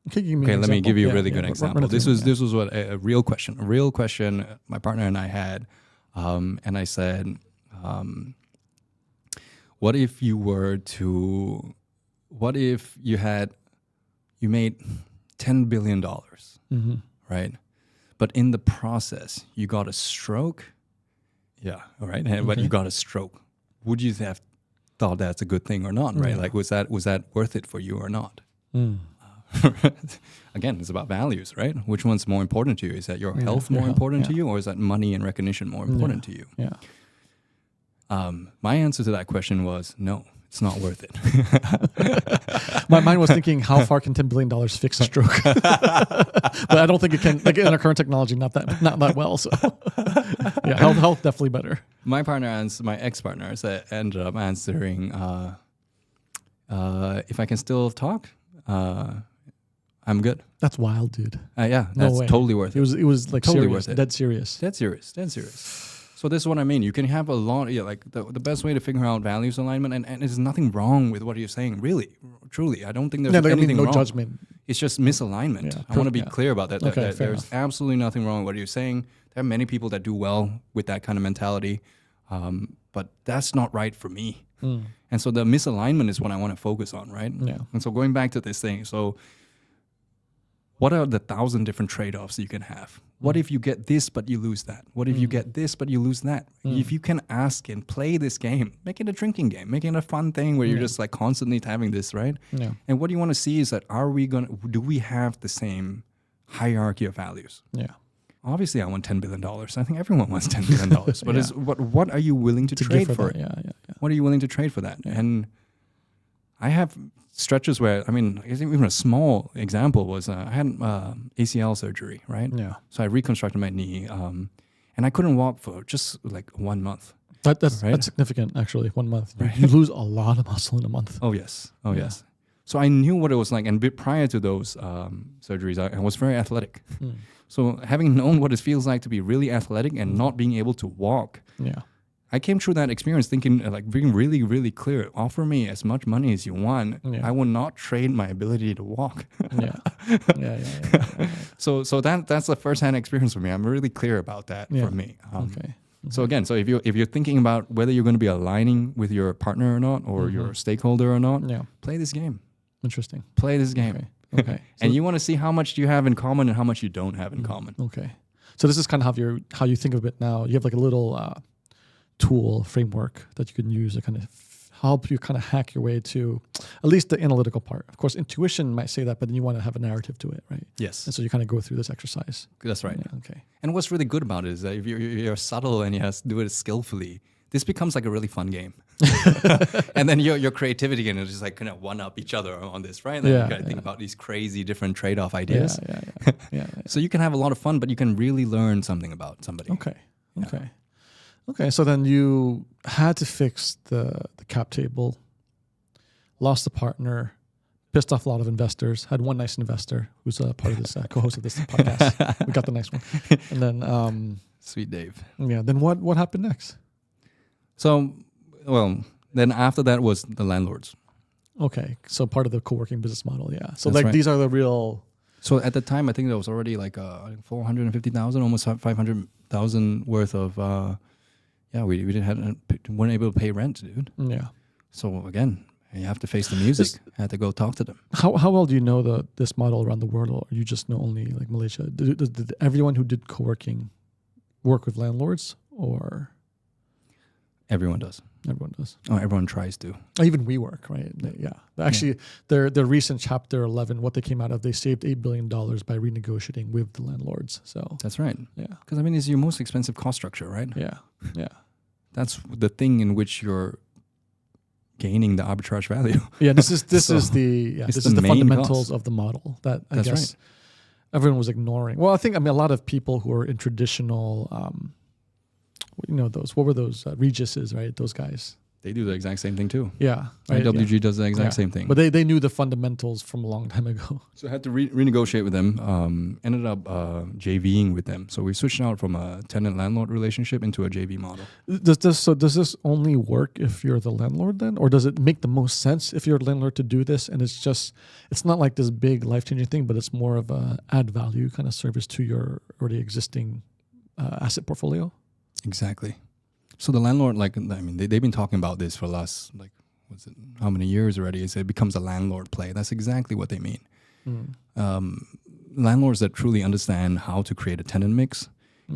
Speaker 1: Okay,
Speaker 2: let me give you a really good example. This was what a real question. A real question my partner and I had. And I said, what if you made $10 billion, right? But in the process, you got a stroke. Yeah, all right. Okay. But you got a stroke. Would you have thought that's a good thing or not, right? Like, was that worth it for you or not? Again, it's about values, right? Which one's more important to you? Is that your health more important to you, or is that money and recognition more important to you? Yeah. My answer to that question was no, it's not worth it.
Speaker 1: My mind was thinking, how far can $10 billion fix a stroke? But I don't think it can. Like in our current technology, not that well. So yeah, health definitely better.
Speaker 2: My ex-partner ended up answering, if I can still talk, I'm good.
Speaker 1: That's wild, dude.
Speaker 2: Yeah, that's totally worth it.
Speaker 1: It was like
Speaker 2: totally
Speaker 1: serious, dead serious.
Speaker 2: Dead serious. So this is what I mean. You can have a lot, like the best way to figure out values alignment, and there's nothing wrong with what you're saying, really, truly. I don't think there's anything wrong.
Speaker 1: No judgment.
Speaker 2: It's just misalignment. Yeah, I want to be clear about that.
Speaker 1: Okay,
Speaker 2: that there's absolutely nothing wrong with what you're saying. There are many people that do well with that kind of mentality, but that's not right for me. And so the misalignment is what I want to focus on, right? Yeah. And so going back to this thing, so what are the 1,000 different trade-offs you can have? What if you get this, but you lose that? What if you get this, but you lose that? If you can ask and play this game, make it a drinking game, make it a fun thing where you're just like constantly having this, right?
Speaker 1: Yeah.
Speaker 2: And what you want to see is that do we have the same hierarchy of values?
Speaker 1: Yeah.
Speaker 2: Obviously, I want $10 billion. I think everyone wants $10 billion. But what are you willing to trade for?
Speaker 1: Yeah.
Speaker 2: What are you willing to trade for that? Yeah. And I have stretches where, I think even a small example was I had ACL surgery, right?
Speaker 1: Yeah.
Speaker 2: So I reconstructed my knee, and I couldn't walk for just like 1 month.
Speaker 1: That's
Speaker 2: right?
Speaker 1: That's significant, actually. 1 month.
Speaker 2: Right.
Speaker 1: You lose a lot of muscle in a month.
Speaker 2: Oh, yes. Yes. So I knew what it was like. And prior to those surgeries, I was very athletic. So having known what it feels like to be really athletic and not being able to walk, I came through that experience thinking, like being really, really clear. Offer me as much money as you want.
Speaker 1: Yeah.
Speaker 2: I will not trade my ability to walk.
Speaker 1: Yeah.
Speaker 2: So that's the first-hand experience for me. I'm really clear about that for me.
Speaker 1: Okay.
Speaker 2: So again, so if you're thinking about whether you're going to be aligning with your partner or not, or your stakeholder or not, play this game.
Speaker 1: Interesting.
Speaker 2: Play this game.
Speaker 1: Okay.
Speaker 2: And you want to see how much you have in common and how much you don't have in common.
Speaker 1: Okay. So this is kind of how you think of it now. You have like a little tool framework that you can use to kind of help you kind of hack your way to at least the analytical part. Of course, intuition might say that, but then you want to have a narrative to it, right?
Speaker 2: Yes.
Speaker 1: And so you kind of go through this exercise.
Speaker 2: That's right.
Speaker 1: Yeah, okay.
Speaker 2: And what's really good about it is that if you're subtle and you have to do it skillfully, this becomes like a really fun game. And then your creativity and it's just like kind of one up each other on this, right? Then you got to think about these crazy different trade-off ideas.
Speaker 1: Yeah.
Speaker 2: So you can have a lot of fun, but you can really learn something about somebody.
Speaker 1: Okay. So then you had to fix the cap table, lost a partner, pissed off a lot of investors, had one nice investor who's a part of this co-host of this podcast. We got the nice one. And then
Speaker 2: Sweet Dave.
Speaker 1: Yeah. Then what happened next?
Speaker 2: So, then after that was the landlords.
Speaker 1: Okay. So part of the co-working business model. Yeah. So
Speaker 2: That's
Speaker 1: like
Speaker 2: right.
Speaker 1: these are the real.
Speaker 2: So at the time, I think there was already like 450,000, almost 500,000 worth of. We weren't able to pay rent, dude.
Speaker 1: Yeah.
Speaker 2: So again, you have to face the music. I had to go talk to them.
Speaker 1: How well do you know this model around the world, or you just know only like Malaysia? Did everyone who did co-working work with landlords, or
Speaker 2: Everyone does.
Speaker 1: Everyone does.
Speaker 2: Oh, everyone tries to.
Speaker 1: Even Wwork, right? Actually, their recent Chapter 11, what they came out of, they saved $8 billion by renegotiating with the landlords. So
Speaker 2: that's right.
Speaker 1: Yeah.
Speaker 2: Because it's your most expensive cost structure, right?
Speaker 1: Yeah.
Speaker 2: That's the thing in which you're gaining the arbitrage value.
Speaker 1: Yeah. This is the fundamentals
Speaker 2: cost
Speaker 1: of the model that I
Speaker 2: That's
Speaker 1: guess
Speaker 2: right.
Speaker 1: everyone was ignoring. Well, I think a lot of people who are in traditional. What were those Regises, right? Those guys.
Speaker 2: They do the exact same thing too.
Speaker 1: Yeah. Right?
Speaker 2: IWG does the exact same thing.
Speaker 1: But they knew the fundamentals from a long time ago.
Speaker 2: So I had to renegotiate with them. Ended up JVing with them. So we switched out from a tenant-landlord relationship into a JV model.
Speaker 1: Does this only work if you're the landlord then? Or does it make the most sense if you're a landlord to do this? And it's not like this big life-changing thing, but it's more of a add value kind of service to your already existing asset portfolio?
Speaker 2: Exactly. So the landlord, they've been talking about this for the last, how many years already? It becomes a landlord play. That's exactly what they mean. Landlords that truly understand how to create a tenant mix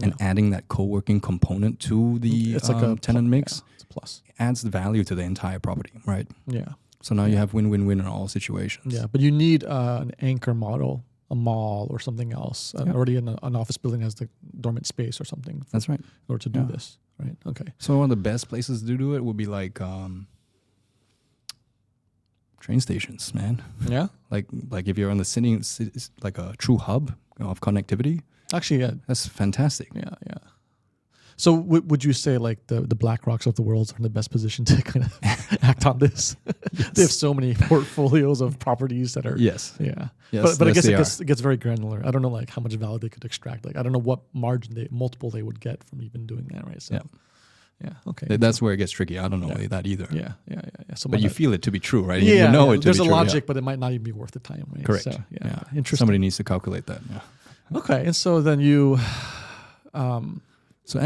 Speaker 2: and adding that co-working component to the tenant mix
Speaker 1: it's a plus.
Speaker 2: Adds the value to the entire property, right?
Speaker 1: Yeah.
Speaker 2: So now you have win-win-win in all situations.
Speaker 1: Yeah, but you need an anchor model, a mall or something else, already in an office building has the dormant space or something.
Speaker 2: That's right.
Speaker 1: In order to do this, right? Okay.
Speaker 2: So one of the best places to do it would be like train stations, man.
Speaker 1: Yeah.
Speaker 2: Like if you're on the city, like a true hub of connectivity.
Speaker 1: Actually, yeah.
Speaker 2: That's fantastic.
Speaker 1: Yeah. So would you say like the Black Rocks of the world are in the best position to kind of act on this?
Speaker 2: Yes.
Speaker 1: They have so many portfolios of properties that are.
Speaker 2: Yes.
Speaker 1: Yeah.
Speaker 2: Yes,
Speaker 1: but I guess it gets very granular. I don't know like how much value they could extract. Like I don't know what multiple they would get from even doing that, right? So, yeah. Okay.
Speaker 2: That's where it gets tricky. I don't know that either.
Speaker 1: Yeah. So
Speaker 2: but you feel it to be true, right?
Speaker 1: Yeah.
Speaker 2: You know it to
Speaker 1: there's
Speaker 2: be
Speaker 1: a
Speaker 2: true,
Speaker 1: logic, but it might not even be worth the time, right?
Speaker 2: Correct.
Speaker 1: So, interesting.
Speaker 2: Somebody needs to calculate that. Yeah.
Speaker 1: Okay. And so then you.
Speaker 2: So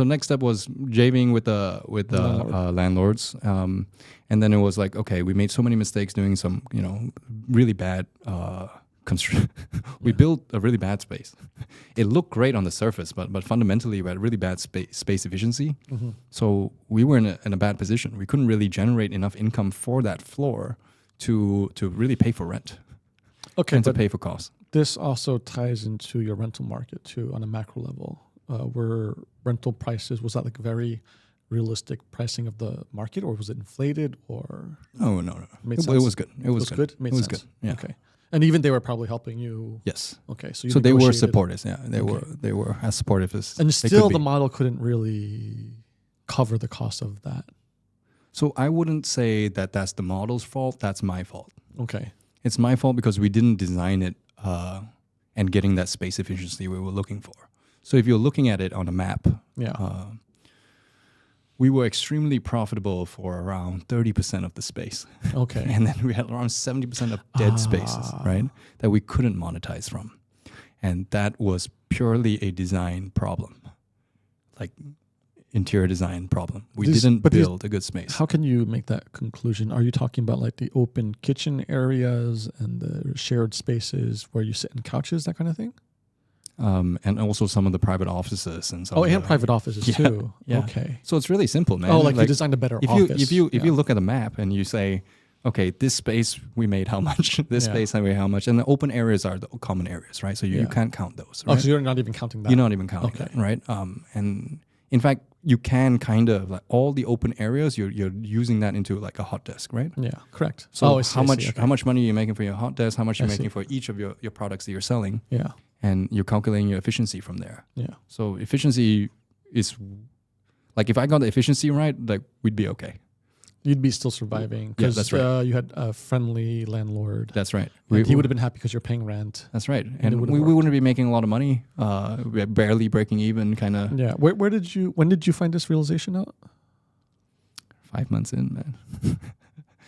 Speaker 2: next step was JVing with the landlords, and then it was like, okay, we made so many mistakes doing some really bad we built a really bad space. It looked great on the surface, but fundamentally we had really bad space efficiency. So we were in a bad position. We couldn't really generate enough income for that floor to really pay for rent.
Speaker 1: Okay,
Speaker 2: and to pay for costs.
Speaker 1: This also ties into your rental market too on a macro level. Were rental prices, was that like very realistic pricing of the market, or was it inflated, or?
Speaker 2: Oh, no. It was good. It was good.
Speaker 1: It was good. Yeah. Okay. And even they were probably helping you.
Speaker 2: Yes.
Speaker 1: Okay.
Speaker 2: So they were supportive. Yeah. They were as supportive as.
Speaker 1: And still the model couldn't really cover the cost of that.
Speaker 2: So I wouldn't say that that's the model's fault. That's my fault.
Speaker 1: Okay.
Speaker 2: It's my fault because we didn't design it and getting that space efficiency we were looking for. So if you're looking at it on a map, we were extremely profitable for around 30% of the space.
Speaker 1: Okay.
Speaker 2: And then we had around 70% of dead spaces, right, that we couldn't monetize from. And that was purely a design problem, like interior design problem. We didn't build a good space.
Speaker 1: How can you make that conclusion? Are you talking about like the open kitchen areas and the shared spaces where you sit in couches, that kind of thing?
Speaker 2: And also some of the private offices and so.
Speaker 1: And private offices too.
Speaker 2: Yeah.
Speaker 1: Okay.
Speaker 2: So it's really simple, man.
Speaker 1: Like you designed a better office.
Speaker 2: If you look at the map and you say, okay, this space we made how much, this space I made how much, and the open areas are the common areas, right? So you can't count those. Right?
Speaker 1: Oh, so you're not even counting that.
Speaker 2: You're not even counting that, right? And in fact, you can kind of like all the open areas. You're using that into like a hot desk, right?
Speaker 1: Yeah, correct.
Speaker 2: So how much money are you making for your hot desk? How much you're making for each of your products that you're selling?
Speaker 1: Yeah.
Speaker 2: And you're calculating your efficiency from there.
Speaker 1: Yeah.
Speaker 2: So efficiency is like if I got the efficiency right, like we'd be okay.
Speaker 1: You'd be still surviving.
Speaker 2: Yeah, that's right.
Speaker 1: You had a friendly landlord.
Speaker 2: That's right.
Speaker 1: He would have been happy because you're paying rent.
Speaker 2: That's right. And we wouldn't be making a lot of money. We're barely breaking even, kind of.
Speaker 1: Yeah. When did you find this realization out?
Speaker 2: 5 months in, man.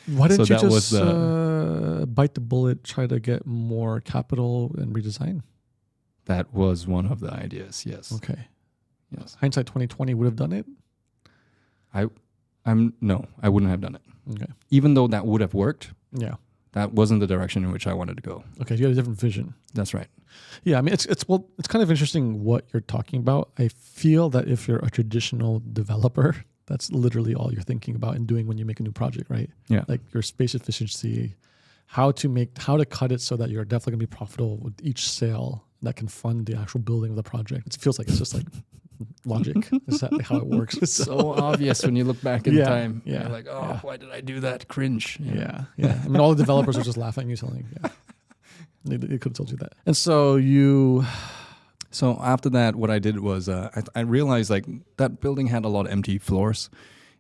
Speaker 1: Why didn't you just bite the bullet, try to get more capital and redesign?
Speaker 2: That was one of the ideas, yes.
Speaker 1: Okay.
Speaker 2: Yes.
Speaker 1: Hindsight 2020 would have done it?
Speaker 2: No, I wouldn't have done it.
Speaker 1: Okay.
Speaker 2: Even though that would have worked.
Speaker 1: Yeah.
Speaker 2: That wasn't the direction in which I wanted to go.
Speaker 1: Okay, you had a different vision.
Speaker 2: That's right.
Speaker 1: Yeah, I mean it's kind of interesting what you're talking about. I feel that if you're a traditional developer, that's literally all you're thinking about and doing when you make a new project, right?
Speaker 2: Yeah.
Speaker 1: Like your space efficiency, how to cut it so that you're definitely gonna be profitable with each sale that can fund the actual building of the project. It feels like it's just like logic. Is that how it works?
Speaker 2: It's so obvious when you look back in time.
Speaker 1: Yeah.
Speaker 2: You're like, why did I do that? Cringe.
Speaker 1: Yeah. I mean, all the developers are just laughing at you, telling they could have told you that. And so
Speaker 2: So after that, what I did was I realized like that building had a lot of empty floors.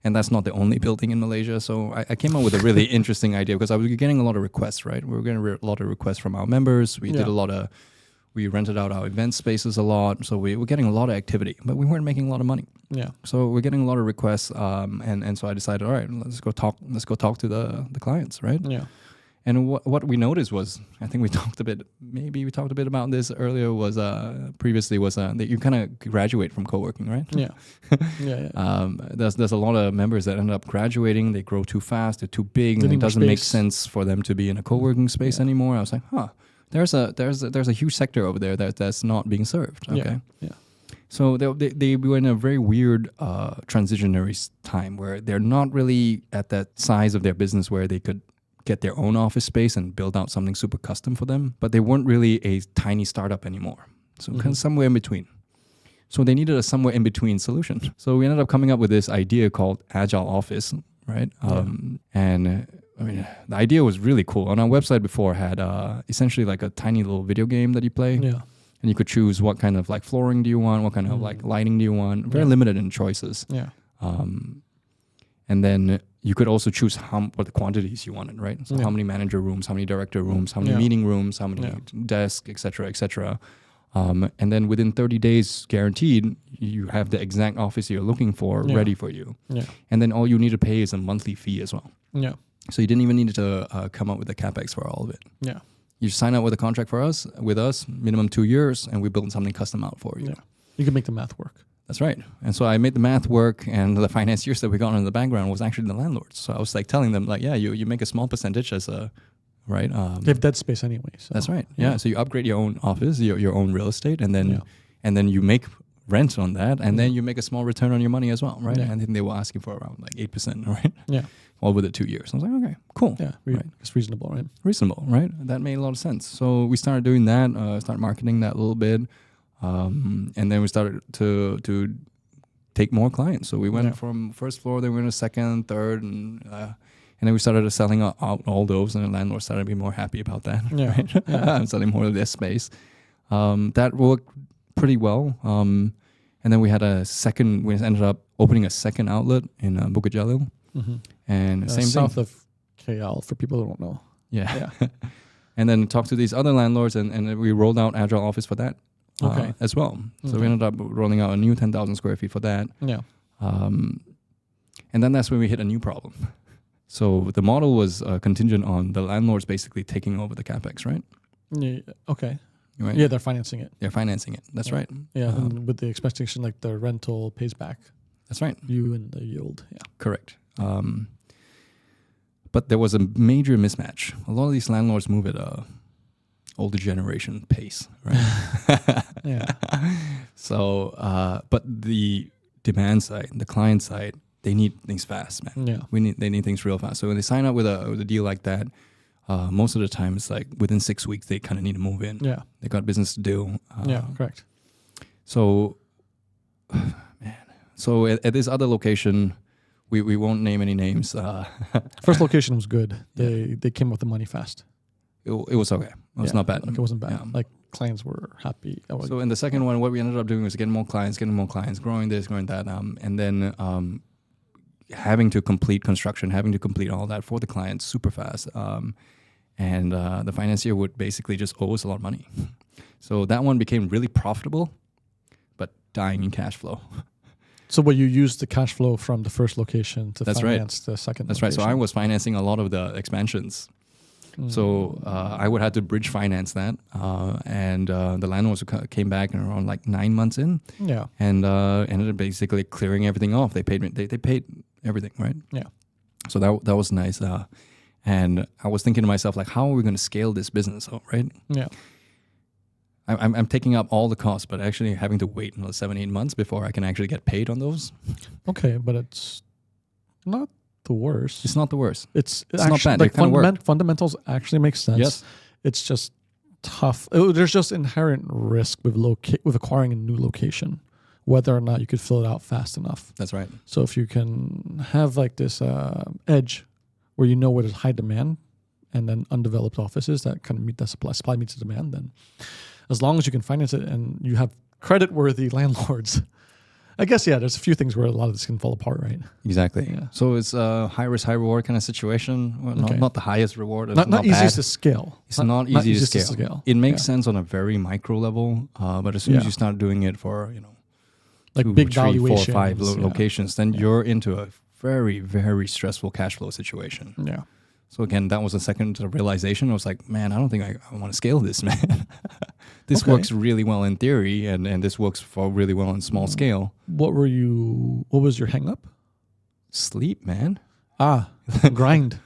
Speaker 2: And that's not the only building in Malaysia. So I came up with a really interesting idea because I was getting a lot of requests, right? We were getting a lot of requests from our members. We rented out our event spaces a lot. So we were getting a lot of activity, but we weren't making a lot of money.
Speaker 1: Yeah.
Speaker 2: So we're getting a lot of requests. And so I decided, all right, let's go talk to the clients, right?
Speaker 1: Yeah.
Speaker 2: And what we noticed was, I think we talked a bit about this earlier, was previously was that you kind of graduate from co-working, right?
Speaker 1: Yeah.
Speaker 2: There's a lot of members that end up graduating. They grow too fast. They're too big, and it doesn't make sense for them to be in a co-working space anymore. I was like, there's a huge sector over there that's not being served. Okay.
Speaker 1: Yeah.
Speaker 2: So they were in a very weird transitionary time where they're not really at that size of their business where they could get their own office space and build out something super custom for them, but they weren't really a tiny startup anymore. So kind of somewhere in between. So they needed a somewhere in between solution. So we ended up coming up with this idea called Agile Office, right? And I mean, the idea was really cool. On our website before had essentially like a tiny little video game that you play. Yeah. And you could choose what kind of like flooring do you want, what kind of like lighting do you want. Very limited in choices. Yeah. And then you could also choose what the quantities you wanted, right? So how many manager rooms, how many director rooms, how many meeting rooms, how many desks, et cetera, et cetera. And then within 30 days guaranteed, you have the exact office you're looking for ready for you. Yeah. And then all you need to pay is a monthly fee as well. Yeah. So you didn't even need to come up with the CapEx for all of it. Yeah. You sign up with a contract with us, minimum 2 years, and we build something custom out for you. Yeah.
Speaker 1: You can make the math work.
Speaker 2: That's right. And so I made the math work, and the financiers that we got in the background was actually the landlords. So I was like telling them, like, yeah, you make a small percentage as a right?
Speaker 1: They have dead space anyway. So.
Speaker 2: That's right. Yeah. So you upgrade your own office, your own real estate, and then you make rent on that, and then you make a small return on your money as well, right? And then they were asking for around like 8%, right?
Speaker 1: Yeah.
Speaker 2: All within 2 years. I was like, okay, cool.
Speaker 1: Yeah, right. It's reasonable, right?
Speaker 2: Reasonable, right? That made a lot of sense. So we started doing that, started marketing that a little bit, and then we started to take more clients. So we went from first floor, then we went to second, third, and then we started selling out all those, and the landlord started to be more happy about that.
Speaker 1: Yeah,
Speaker 2: right?
Speaker 1: yeah.
Speaker 2: Selling more of their space. That worked pretty well. And then we ended up opening a second outlet in Bukajalil.
Speaker 1: Mm-hmm.
Speaker 2: And same
Speaker 1: south
Speaker 2: thing.
Speaker 1: of KL, for people who don't know.
Speaker 2: Yeah. And then talked to these other landlords, and we rolled out Agile Office for that as well. So we ended up rolling out a new 10,000 square feet for that.
Speaker 1: Yeah.
Speaker 2: And then that's when we hit a new problem. So the model was contingent on the landlords basically taking over the CapEx, right?
Speaker 1: Yeah. Okay.
Speaker 2: Right?
Speaker 1: Yeah, they're financing it.
Speaker 2: They're financing it. That's right.
Speaker 1: Yeah, and with the expectation like the rental pays back.
Speaker 2: That's right.
Speaker 1: You and the yield. Yeah.
Speaker 2: Correct. But there was a major mismatch. A lot of these landlords move at a older generation pace, right?
Speaker 1: Yeah.
Speaker 2: So, but the demand side, the client side, they need things fast, man.
Speaker 1: Yeah.
Speaker 2: They need things real fast. So when they sign up with a deal like that, most of the time it's like within 6 weeks they kind of need to move in.
Speaker 1: Yeah.
Speaker 2: They got business to do.
Speaker 1: Yeah. Correct.
Speaker 2: So, man. So at this other location, we won't name any names.
Speaker 1: First location was good. They came up with the money fast.
Speaker 2: It was okay. It was not bad.
Speaker 1: Like it wasn't bad.
Speaker 2: Yeah.
Speaker 1: Like clients were happy.
Speaker 2: So in the second one, what we ended up doing was getting more clients, growing this, growing that, and then having to complete construction, having to complete all that for the clients super fast. And the financier would basically just owe us a lot of money. So that one became really profitable, but dying in cash flow.
Speaker 1: So what you used the cash flow from the first location to finance the second
Speaker 2: That's
Speaker 1: location.
Speaker 2: right. So I was financing a lot of the expansions. So I would have to bridge finance that, and the landlords came back and around like 9 months in, and ended up basically clearing everything off. They paid everything, right?
Speaker 1: Yeah.
Speaker 2: So that was nice, and I was thinking to myself like, how are we going to scale this business, right?
Speaker 1: Yeah.
Speaker 2: I'm taking up all the costs, but actually having to wait another 7-8 months before I can actually get paid on those.
Speaker 1: Okay, but it's not the worst.
Speaker 2: It's not the worst.
Speaker 1: It's
Speaker 2: actually,
Speaker 1: not bad.
Speaker 2: Like
Speaker 1: fundamentals actually make sense.
Speaker 2: Yes.
Speaker 1: It's just tough. There's just inherent risk with acquiring a new location, whether or not you could fill it out fast enough.
Speaker 2: That's right.
Speaker 1: So if you can have like this edge where you know where there's high demand and then undeveloped offices that kind of meet that supply meets the demand, then as long as you can finance it and you have credit-worthy landlords, I guess, there's a few things where a lot of this can fall apart, right?
Speaker 2: Exactly.
Speaker 1: Yeah.
Speaker 2: So it's a high risk, high reward kind of situation. Well, not the highest reward. It's
Speaker 1: not easy to scale.
Speaker 2: It's not easy to scale. It makes sense on a very micro level, but as soon as you start doing it for,
Speaker 1: like
Speaker 2: 2,
Speaker 1: big
Speaker 2: 3, 4,
Speaker 1: valuations,
Speaker 2: 5 locations, then you're into a very, very stressful cash flow situation.
Speaker 1: Yeah.
Speaker 2: So again, that was a second realization. I was like, man, I don't think I want to scale this, man. This works really well in theory, and this works for really well on small scale.
Speaker 1: What was your hang up?
Speaker 2: Sleep, man.
Speaker 1: Grind.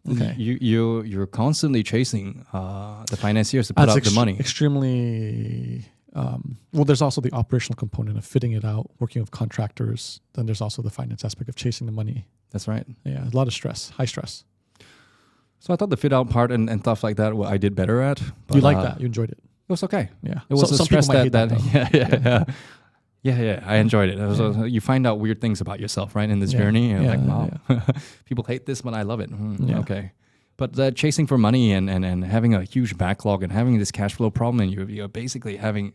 Speaker 1: Okay.
Speaker 2: You're constantly chasing the financiers to put up the money.
Speaker 1: Extremely. There's also the operational component of fitting it out, working with contractors. Then there's also the finance aspect of chasing the money.
Speaker 2: That's right.
Speaker 1: Yeah, a lot of stress, high stress.
Speaker 2: So I thought the fit out part and stuff like that, I did better at.
Speaker 1: But you liked that? You enjoyed it?
Speaker 2: It was okay.
Speaker 1: Yeah.
Speaker 2: It was a stress that Yeah, I enjoyed it. You find out weird things about yourself, right, in this journey. And like, wow, people hate this, but I love it. Okay. But chasing for money and having a huge backlog and having this cash flow problem, and you're basically having,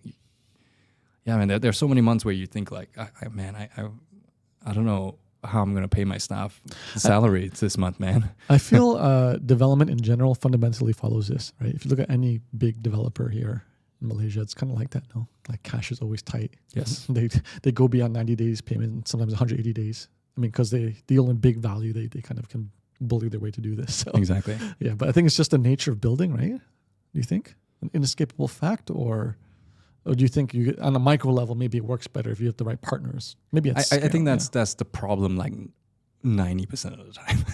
Speaker 2: there's so many months where you think like, I don't know how I'm going to pay my staff salary this month, man.
Speaker 1: I feel development in general fundamentally follows this, right? If you look at any big developer here in Malaysia, it's kind of like that, no? Like cash is always tight.
Speaker 2: Yes.
Speaker 1: They go beyond 90 days payment, sometimes 180 days. I mean, because they deal in big value, they kind of can bully their way to do this. So,
Speaker 2: exactly.
Speaker 1: Yeah, but I think it's just the nature of building, right? Do you think? An inescapable fact, or do you think on a micro level maybe it works better if you have the right partners? Maybe it's
Speaker 2: I think that's the problem. Like 90% of the time.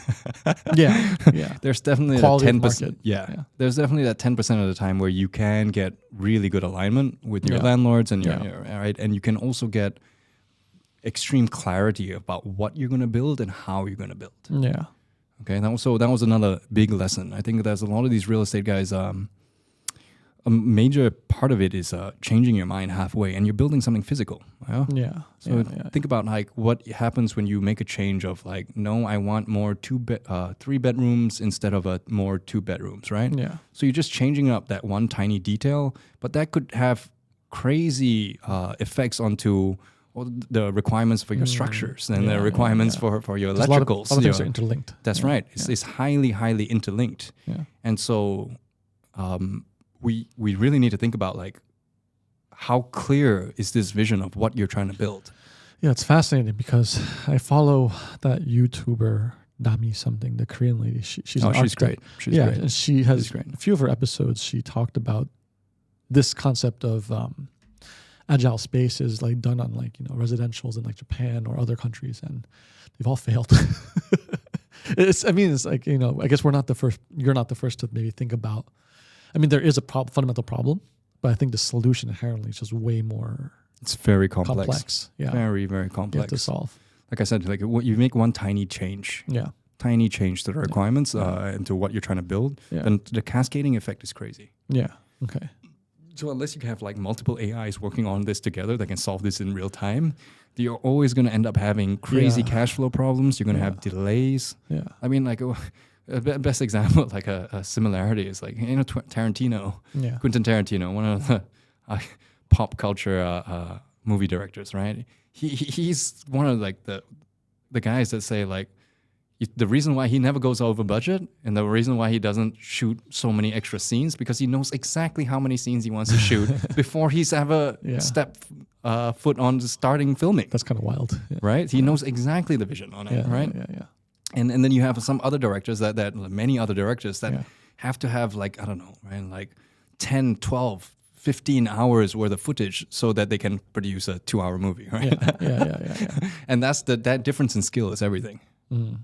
Speaker 1: Yeah.
Speaker 2: There's definitely
Speaker 1: Quality
Speaker 2: that
Speaker 1: of
Speaker 2: 10%.
Speaker 1: market.
Speaker 2: Yeah. There's definitely that 10% of the time where you can get really good alignment with your
Speaker 1: Yeah.
Speaker 2: landlords and your
Speaker 1: Yeah.
Speaker 2: right, and you can also get extreme clarity about what you're going to build and how you're going to build.
Speaker 1: Yeah.
Speaker 2: Okay, and also that was another big lesson. I think there's a lot of these real estate guys. A major part of it is changing your mind halfway, and you're building something physical.
Speaker 1: Yeah.
Speaker 2: So think about like what happens when you make a change of like, no, I want more 3 bedrooms instead of more 2 bedrooms, right?
Speaker 1: Yeah.
Speaker 2: So you're just changing up that one tiny detail, but that could have crazy effects onto the requirements for your structures and the requirements for your
Speaker 1: electricals.
Speaker 2: electricals.
Speaker 1: A lot of things are interlinked.
Speaker 2: That's right. It's highly, highly interlinked.
Speaker 1: Yeah.
Speaker 2: And so we really need to think about like how clear is this vision of what you're trying to build.
Speaker 1: Yeah, it's fascinating because I follow that YouTuber Dami something, the Korean lady. She's an architect.
Speaker 2: Great. She's great.
Speaker 1: And she has a few of her episodes. She talked about this concept of agile spaces, like done on like residentials in like Japan or other countries, and they've all failed. It's like I guess we're not the first. You're not the first to maybe think about. I mean, there is a fundamental problem, but I think the solution inherently is just way more.
Speaker 2: It's very complex.
Speaker 1: Yeah,
Speaker 2: very, very complex
Speaker 1: to solve.
Speaker 2: Like I said, like you make one tiny change.
Speaker 1: Yeah.
Speaker 2: Tiny change to the requirements and to what you're trying to build, then the cascading effect is crazy.
Speaker 1: Yeah. Okay.
Speaker 2: So unless you have like multiple AIs working on this together that can solve this in real time, you're always going to end up having crazy cash flow problems. You're going to have delays.
Speaker 1: Yeah.
Speaker 2: I mean, like best example, like a similarity is like Tarantino, Quentin Tarantino, one of the pop culture movie directors, right? He's one of like the guys that say like the reason why he never goes over budget and the reason why he doesn't shoot so many extra scenes because he knows exactly how many scenes he wants to shoot before he's ever stepped foot on starting filming.
Speaker 1: That's kind of wild,
Speaker 2: right? He knows exactly the vision on it, right?
Speaker 1: Yeah.
Speaker 2: And then you have some other directors that many other directors that have to have like, I don't know, right? Like 10, 12, 15 hours worth of footage so that they can produce a 2-hour movie, right?
Speaker 1: Yeah.
Speaker 2: And that's that difference in skill is everything.
Speaker 1: Mm.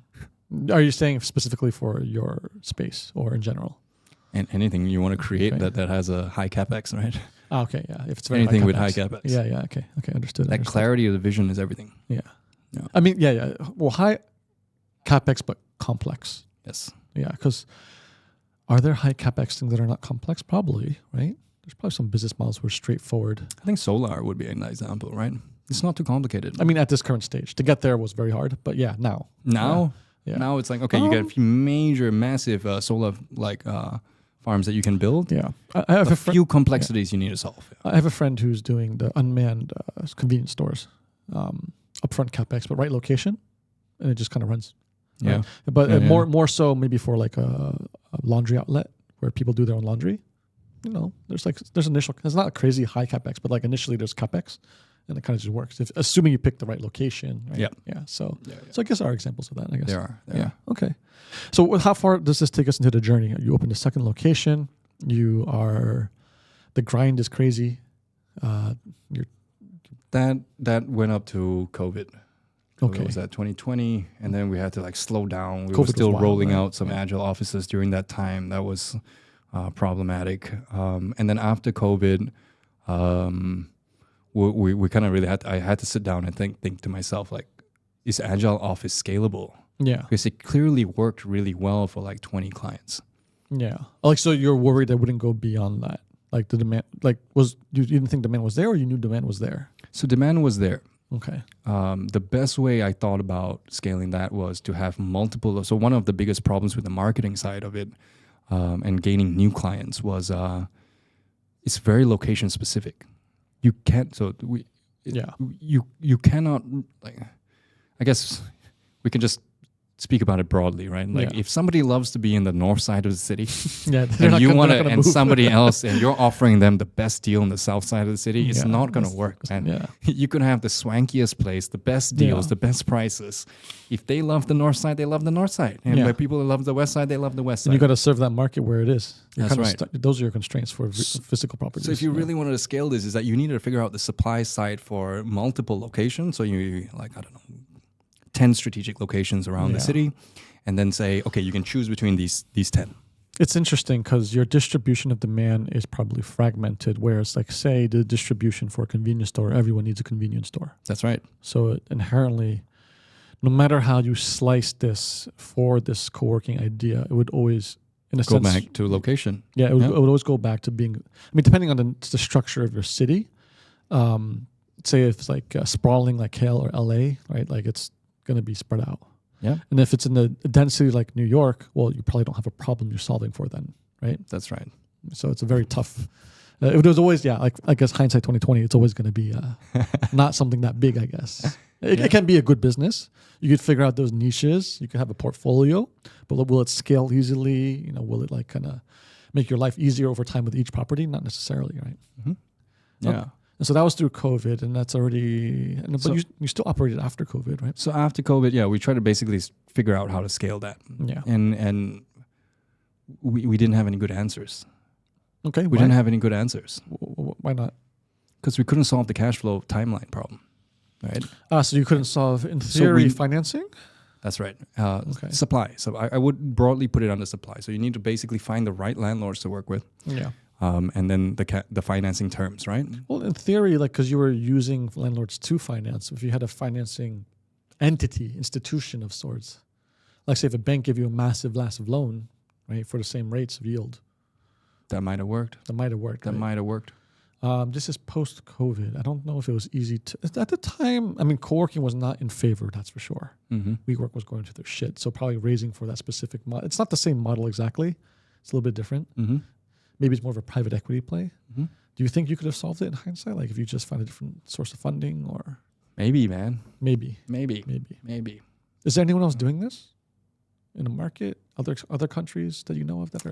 Speaker 1: Are you saying specifically for your space or in general?
Speaker 2: And anything you want to create that has a high capex, right?
Speaker 1: Okay, yeah. If it's very
Speaker 2: anything
Speaker 1: high
Speaker 2: with high capex.
Speaker 1: Yeah. Okay, understood.
Speaker 2: That clarity of the vision is everything.
Speaker 1: Yeah. I mean, yeah. Well, high capex but complex.
Speaker 2: Yes.
Speaker 1: Yeah, because are there high capex things that are not complex? Probably, right? There's probably some business models where straightforward.
Speaker 2: I think solar would be an example, right? It's not too complicated.
Speaker 1: I mean, at this current stage, to get there was very hard, but now. Now
Speaker 2: it's like, okay, you get a few massive solar farms that you can build.
Speaker 1: Yeah. I have a
Speaker 2: few complexities you need to solve.
Speaker 1: Yeah. I have a friend who's doing the unmanned convenience stores, upfront capex, but right location, and it just kind of runs.
Speaker 2: Yeah.
Speaker 1: But more so maybe for like a laundry outlet where people do their own laundry. There's initial, it's not a crazy high capex, but like initially there's capex. And it kind of just works, assuming you pick the right location. Right?
Speaker 2: Yeah.
Speaker 1: So I guess there are examples of that. I guess
Speaker 2: there are.
Speaker 1: Okay. So how far does this take us into the journey? You opened a second location. The grind is crazy.
Speaker 2: That went up to COVID.
Speaker 1: Okay.
Speaker 2: It was at 2020, and then we had to like slow down. We
Speaker 1: COVID
Speaker 2: were still
Speaker 1: was wild,
Speaker 2: rolling
Speaker 1: right?
Speaker 2: out some agile offices during that time. That was problematic. And then after COVID, we kind of really I had to sit down and think to myself, like, is agile office scalable?
Speaker 1: Yeah.
Speaker 2: Because it clearly worked really well for like 20 clients.
Speaker 1: Yeah. Like, so you're worried that wouldn't go beyond that? Like the demand, like you didn't think demand was there, or you knew demand was there?
Speaker 2: So demand was there.
Speaker 1: Okay.
Speaker 2: The best way I thought about scaling that was to have multiple. So one of the biggest problems with the marketing side of it and gaining new clients was it's very location specific. You can't. So you cannot, like, I guess we can just speak about it broadly, right? Like if somebody loves to be in the north side of the city, and you want to, and somebody else, and you're offering them the best deal in the south side of the city, it's not going to work, man. You can have the swankiest place, the best deals, the best prices. If they love the north side, they love the north side, and by people that love the west side, they love the west side.
Speaker 1: And you got to serve that market where it is.
Speaker 2: That's right.
Speaker 1: Those are your constraints for physical properties.
Speaker 2: So if you really wanted to scale this, is that you needed to figure out the supply side for multiple locations. So you like, I don't know, 10 strategic locations around the city, and then say, okay, you can choose between these 10.
Speaker 1: It's interesting because your distribution of demand is probably fragmented, whereas like say the distribution for a convenience store, everyone needs a convenience store.
Speaker 2: That's right.
Speaker 1: So inherently, no matter how you slice this for this co-working idea, it would always, in a
Speaker 2: go
Speaker 1: sense,
Speaker 2: back to location.
Speaker 1: Yeah, it would always go back to being, I mean, depending on the structure of your city, say if it's like sprawling like KL or LA, right? Like it's going to be spread out.
Speaker 2: Yeah.
Speaker 1: And if it's in a density like New York, well, you probably don't have a problem you're solving for then, right?
Speaker 2: That's right.
Speaker 1: So it's a very tough. It was always, like I guess hindsight 2020. It's always going to be not something that big, I guess. It can be a good business. You could figure out those niches. You could have a portfolio, but will it scale easily? Will it like kind of make your life easier over time with each property? Not necessarily, right?
Speaker 2: Mm-hmm. Yeah.
Speaker 1: Okay. And so that was through COVID, and that's already. But you still operated after COVID, right?
Speaker 2: So after COVID, we tried to basically figure out how to scale that.
Speaker 1: Yeah.
Speaker 2: And we didn't have any good answers.
Speaker 1: Okay.
Speaker 2: We didn't have any good answers.
Speaker 1: Why not?
Speaker 2: Because we couldn't solve the cash flow timeline problem, right?
Speaker 1: So you couldn't solve, in theory, financing?
Speaker 2: That's right.
Speaker 1: Okay.
Speaker 2: Supply. So I would broadly put it under supply. So you need to basically find the right landlords to work with.
Speaker 1: Yeah.
Speaker 2: And then the financing terms, right?
Speaker 1: Well, in theory, like because you were using landlords to finance, if you had a financing entity, institution of sorts, like say if a bank gave you a massive loan, right, for the same rates of yield.
Speaker 2: That might have worked.
Speaker 1: This is post-COVID. I don't know if it was easy to... At the time, I mean, co-working was not in favor, that's for sure.
Speaker 2: Mm-hmm.
Speaker 1: WeWork was going through their shit. So probably raising for that specific model. It's not the same model exactly. It's a little bit different.
Speaker 2: Mm-hmm.
Speaker 1: Maybe it's more of a private equity play.
Speaker 2: Mm-hmm.
Speaker 1: Do you think you could have solved it in hindsight? Like if you just found a different source of funding or...
Speaker 2: Maybe, man.
Speaker 1: Maybe. Is there anyone else doing this in the market? Other countries that you know of that's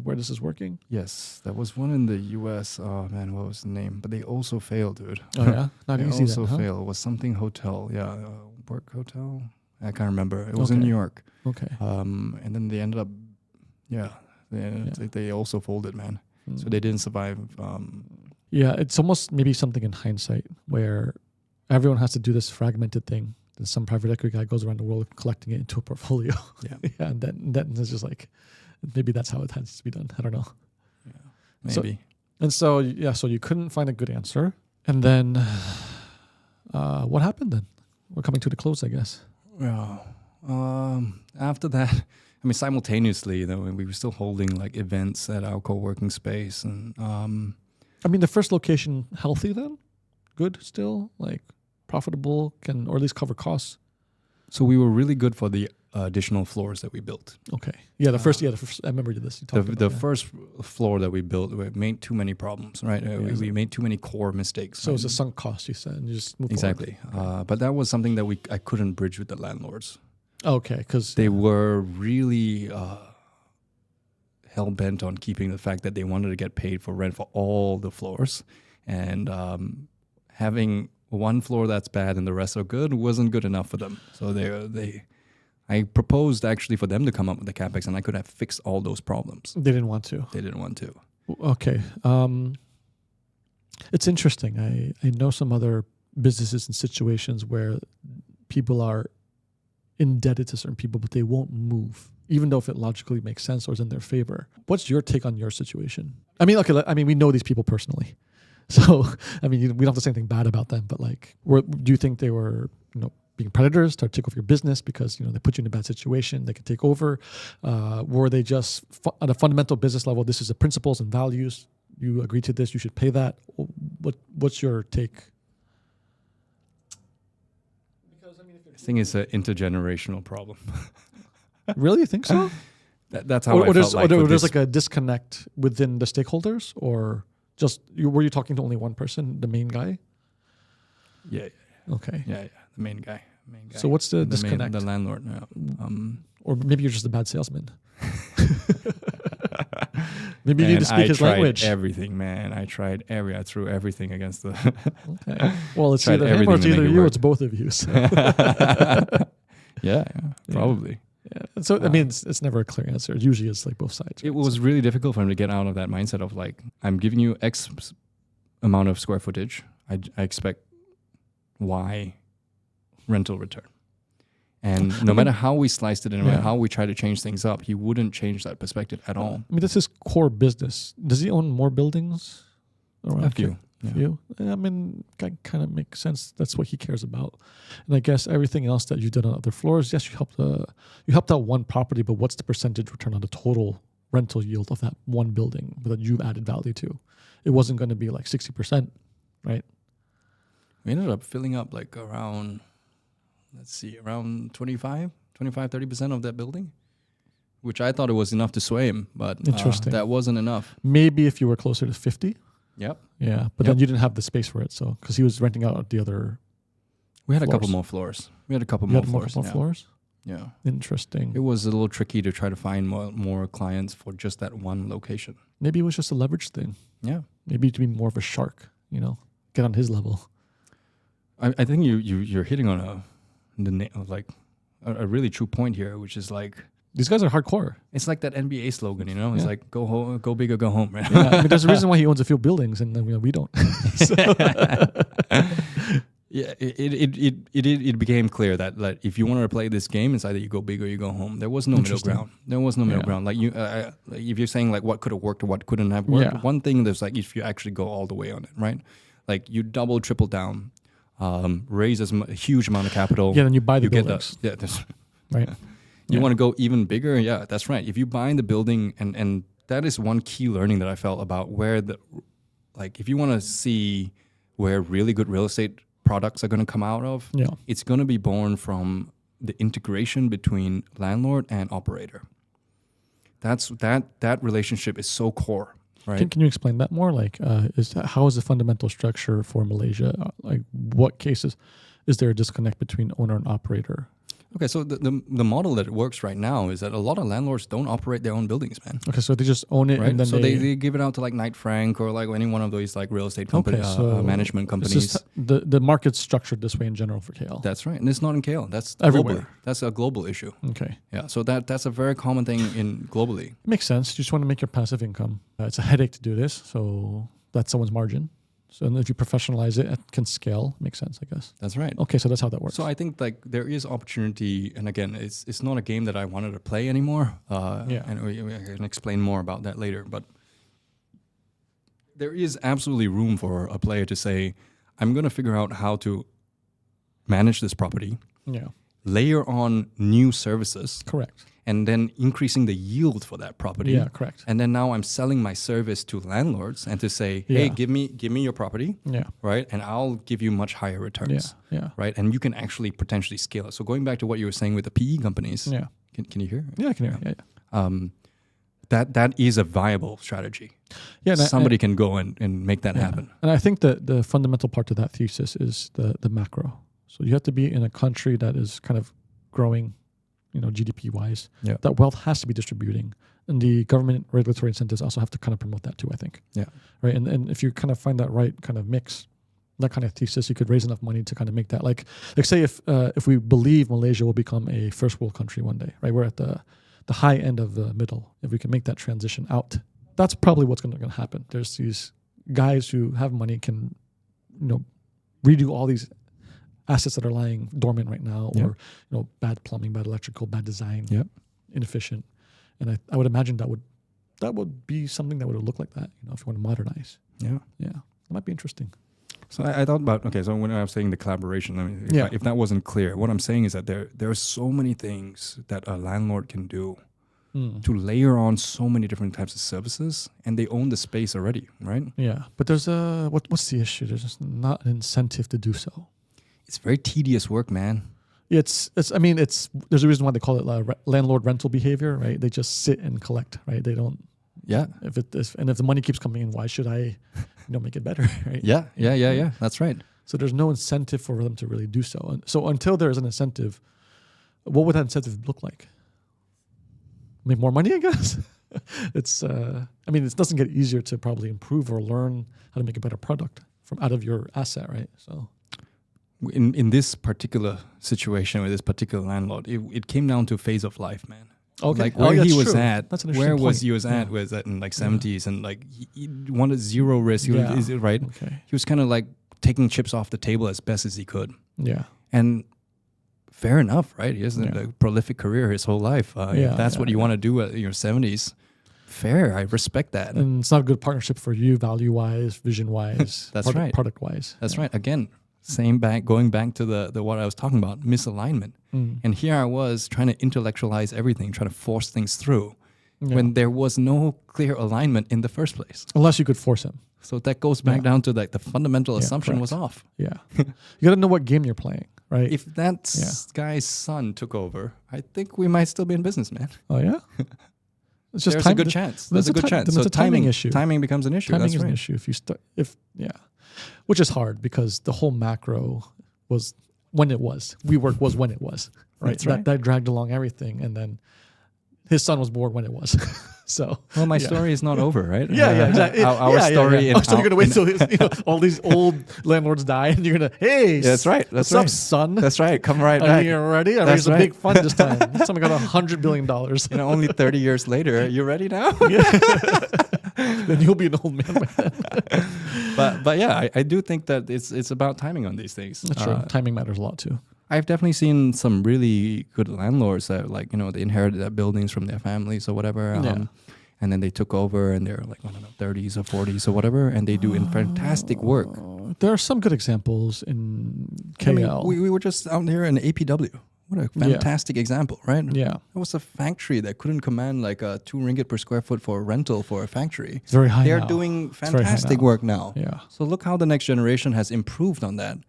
Speaker 1: where this is working?
Speaker 2: Yes, there was one in the U.S. Oh man, what was the name? But they also failed, dude.
Speaker 1: Oh yeah, not easy.
Speaker 2: Also failed. It was something hotel. Yeah, Work hotel. I can't remember. It was in New York.
Speaker 1: Okay.
Speaker 2: And then they ended up. They also folded, man. So they didn't survive.
Speaker 1: It's almost maybe something in hindsight where everyone has to do this fragmented thing. Then some private equity guy goes around the world collecting it into a portfolio.
Speaker 2: Yeah.
Speaker 1: And then it's just like, maybe that's how it has to be done. I don't know.
Speaker 2: Yeah, maybe.
Speaker 1: So you couldn't find a good answer. And then what happened then? We're coming to the close, I guess.
Speaker 2: Yeah. After that, I mean, simultaneously, we were still holding like events at our co-working space. And
Speaker 1: I mean, the first location healthy then? Good still? Like profitable, or at least cover costs?
Speaker 2: So we were really good for the additional floors that we built.
Speaker 1: Okay. Yeah, the first, I remember this.
Speaker 2: The first floor that we built, we made too many problems, right? We made too many core mistakes.
Speaker 1: So it's a sunk cost, you said, and you just moved
Speaker 2: exactly.
Speaker 1: Okay.
Speaker 2: But that was something that I couldn't bridge with the landlords.
Speaker 1: Okay, because
Speaker 2: they were really hell-bent on keeping the fact that they wanted to get paid for rent for all the floors. And having one floor that's bad and the rest are good wasn't good enough for them. So I proposed actually for them to come up with the CapEx, and I could have fixed all those problems.
Speaker 1: They didn't want to. Okay. It's interesting. I know some other businesses and situations where people are indebted to certain people, but they won't move, even though if it logically makes sense or is in their favor. What's your take on your situation? I mean, we know these people personally. So, I mean, we don't have to say anything bad about them, but like, do you think they were, being predators to take over your business because, they put you in a bad situation, they could take over? Were they just, at a fundamental business level, this is the principles and values, you agree to this, you should pay that? What's your take?
Speaker 2: I think it's an intergenerational problem.
Speaker 1: Really? You think so?
Speaker 2: That's how I felt like.
Speaker 1: Or there's like a disconnect within the stakeholders, or just were you talking to only one person, the main guy?
Speaker 2: Yeah.
Speaker 1: Okay.
Speaker 2: Yeah. The main guy.
Speaker 1: So what's the disconnect?
Speaker 2: The landlord. Yeah.
Speaker 1: Or maybe you're just a bad salesman. Maybe you need to speak his language.
Speaker 2: I tried everything, man. I threw everything against the...
Speaker 1: Okay. Well, it's either him or it's either you or it's both of you. So.
Speaker 2: Yeah, probably.
Speaker 1: Yeah. So, I mean, it's never a clear answer. Usually it's like both sides.
Speaker 2: It was really difficult for him to get out of that mindset of like, I'm giving you X amount of square footage. I expect Y rental return. And no matter how we sliced it and no matter how we tried to change things up, he wouldn't change that perspective at all.
Speaker 1: I mean, that's his core business. Does he own more buildings?
Speaker 2: A few.
Speaker 1: A few? I mean, that kind of makes sense. That's what he cares about. And I guess everything else that you did on other floors, yes, you helped out one property, but what's the percentage return on the total rental yield of that one building that you've added value to? It wasn't going to be like 60%, right?
Speaker 2: We ended up filling up like around 30% of that building, which I thought it was enough to sway him, but
Speaker 1: Interesting.
Speaker 2: That wasn't enough.
Speaker 1: Maybe if you were closer to 50.
Speaker 2: Yep.
Speaker 1: Yeah, but then you didn't have the space for it, so because he was renting out the other.
Speaker 2: We had
Speaker 1: floors.
Speaker 2: a couple more floors. We had a couple more floors.
Speaker 1: Floors.
Speaker 2: Yeah.
Speaker 1: Interesting.
Speaker 2: It was a little tricky to try to find more clients for just that one location.
Speaker 1: Maybe it was just a leverage thing.
Speaker 2: Yeah.
Speaker 1: Maybe to be more of a shark, get on his level.
Speaker 2: I think you're hitting on a really true point here, which is like,
Speaker 1: these guys are hardcore.
Speaker 2: it's like that NBA slogan, It's like go home, go big or go home, right?
Speaker 1: Yeah, I mean, there's a reason why he owns a few buildings and we don't.
Speaker 2: Yeah, it became clear that like if you wanted to play this game, it's either you go big or you go home. There was no middle ground. There was no middle ground. Like like if you're saying like what could have worked or what couldn't have worked, one thing there's like if you actually go all the way on it, right? Like you double, triple down, raise a huge amount of capital.
Speaker 1: Yeah, then you buy the buildings. Right.
Speaker 2: You want to go even bigger? Yeah, that's right. If you buy the building, and that is one key learning that I felt about where if you want to see where really good real estate products are going to come out of, it's going to be born from the integration between landlord and operator. That relationship is so core, right?
Speaker 1: Can you explain that more? Like, how is the fundamental structure for Malaysia? Like, what cases is there a disconnect between owner and operator?
Speaker 2: Okay, so the model that works right now is that a lot of landlords don't operate their own buildings, man.
Speaker 1: Okay, so they just own it,
Speaker 2: right?
Speaker 1: and then
Speaker 2: so they give it out to like Knight Frank or like any one of those like real estate company, management companies.
Speaker 1: The market's structured this way in general for KL.
Speaker 2: That's right, and it's not in KL. That's
Speaker 1: everywhere.
Speaker 2: Global. That's a global issue.
Speaker 1: Okay.
Speaker 2: Yeah, so that's a very common thing in globally.
Speaker 1: It makes sense. You just want to make your passive income. It's a headache to do this, so that's someone's margin. So if you professionalize it can scale. Makes sense, I guess.
Speaker 2: That's right.
Speaker 1: Okay, so that's how that works.
Speaker 2: So I think like there is opportunity, and again, it's not a game that I wanted to play anymore. And we can explain more about that later. But there is absolutely room for a player to say, I'm going to figure out how to manage this property.
Speaker 1: Yeah.
Speaker 2: Layer on new services.
Speaker 1: Correct.
Speaker 2: And then increasing the yield for that property.
Speaker 1: Yeah, correct.
Speaker 2: And then now I'm selling my service to landlords and to say, hey, give me your property, right? And I'll give you much higher returns, right? And you can actually potentially scale it. So going back to what you were saying with the PE companies, can you hear?
Speaker 1: Yeah, I can hear. Yeah.
Speaker 2: That is a viable strategy.
Speaker 1: Yeah,
Speaker 2: somebody can go and make that happen.
Speaker 1: And I think that the fundamental part to that thesis is the macro. So you have to be in a country that is kind of growing, GDP wise, that wealth has to be distributing. And the government regulatory incentives also have to kind of promote that too, I think. Yeah. Right. And if you kind of find that right kind of mix, that kind of thesis, you could raise enough money to kind of make that like say if we believe Malaysia will become a first world country one day, right? We're at the high end of the middle. If we can make that transition out, that's probably what's going to happen. There's these guys who have money can, redo all these assets that are lying dormant right now, or bad plumbing, bad electrical, bad design, inefficient, and I would imagine that would be something that would look like that. If you want to modernize, that might be interesting.
Speaker 2: So I thought about so when I was saying the collaboration, if that wasn't clear, what I'm saying is that there are so many things that a landlord can do to layer on so many different types of services, and they own the space already, right? Yeah,
Speaker 1: but there's what's the issue? There's just not an incentive to do so.
Speaker 2: It's very tedious work, man.
Speaker 1: There's a reason why they call it landlord rental behavior, right? They just sit and collect, right? They don't.
Speaker 2: Yeah.
Speaker 1: If the money keeps coming in, why should I, make it better, right?
Speaker 2: Yeah. That's right.
Speaker 1: So there's no incentive for them to really do so. And so until there is an incentive, what would that incentive look like? Make more money, I guess. It doesn't get easier to probably improve or learn how to make a better product out of your asset, right? So.
Speaker 2: In this particular situation with this particular landlord, it came down to phase of life, man.
Speaker 1: Okay.
Speaker 2: Like where he was at,
Speaker 1: was
Speaker 2: in like 70s, and like he wanted zero risk. He was, right?
Speaker 1: Okay.
Speaker 2: He was kind of like taking chips off the table as best as he could.
Speaker 1: Yeah.
Speaker 2: And fair enough, right? He has a prolific career his whole life. If that's what you want to do at your 70s, fair. I respect that.
Speaker 1: And it's not a good partnership for you, value-wise, vision-wise,
Speaker 2: that's right.
Speaker 1: Product-wise.
Speaker 2: That's right. Again, going back to the what I was talking about, misalignment. And here I was trying to intellectualize everything, trying to force things through when there was no clear alignment in the first place.
Speaker 1: Unless you could force him.
Speaker 2: So that goes back down to like the fundamental assumption was off.
Speaker 1: Yeah. You got to know what game you're playing, right?
Speaker 2: If that guy's son took over, I think we might still be in business, man.
Speaker 1: Oh, yeah?
Speaker 2: It's just a good chance. There's a good chance.
Speaker 1: So
Speaker 2: it's a timing issue. Timing becomes an issue.
Speaker 1: Timing is an issue. Which is hard because the whole macro was when it was. Wwork was when it was, right?
Speaker 2: That's right.
Speaker 1: That dragged along everything, and then his son was born when it was. So,
Speaker 2: well, my story is not over, right?
Speaker 1: Exactly.
Speaker 2: Our story.
Speaker 1: Yeah. So you're gonna wait till all these old landlords die, and you're gonna, hey,
Speaker 2: that's right.
Speaker 1: What's up, son?
Speaker 2: That's right. Come right back.
Speaker 1: Are you ready? I raised a big fund this time. Someone got $100 billion.
Speaker 2: Only 30 years later, you ready now?
Speaker 1: Then you'll be an old man.
Speaker 2: But yeah, I do think that it's about timing on these things.
Speaker 1: That's true. Timing matters a lot too.
Speaker 2: I've definitely seen some really good landlords that they inherited their buildings from their families or whatever. And then they took over and they're like, 30s or 40s or whatever. And they do fantastic work.
Speaker 1: There are some good examples in KL.
Speaker 2: We were just out here in APW. What a fantastic example, right?
Speaker 1: Yeah.
Speaker 2: It was a factory that couldn't command like a 2 ringgit per square foot for a rental for a factory.
Speaker 1: It's very high
Speaker 2: They're
Speaker 1: now.
Speaker 2: doing fantastic work now.
Speaker 1: Yeah.
Speaker 2: So look how the next generation has improved on that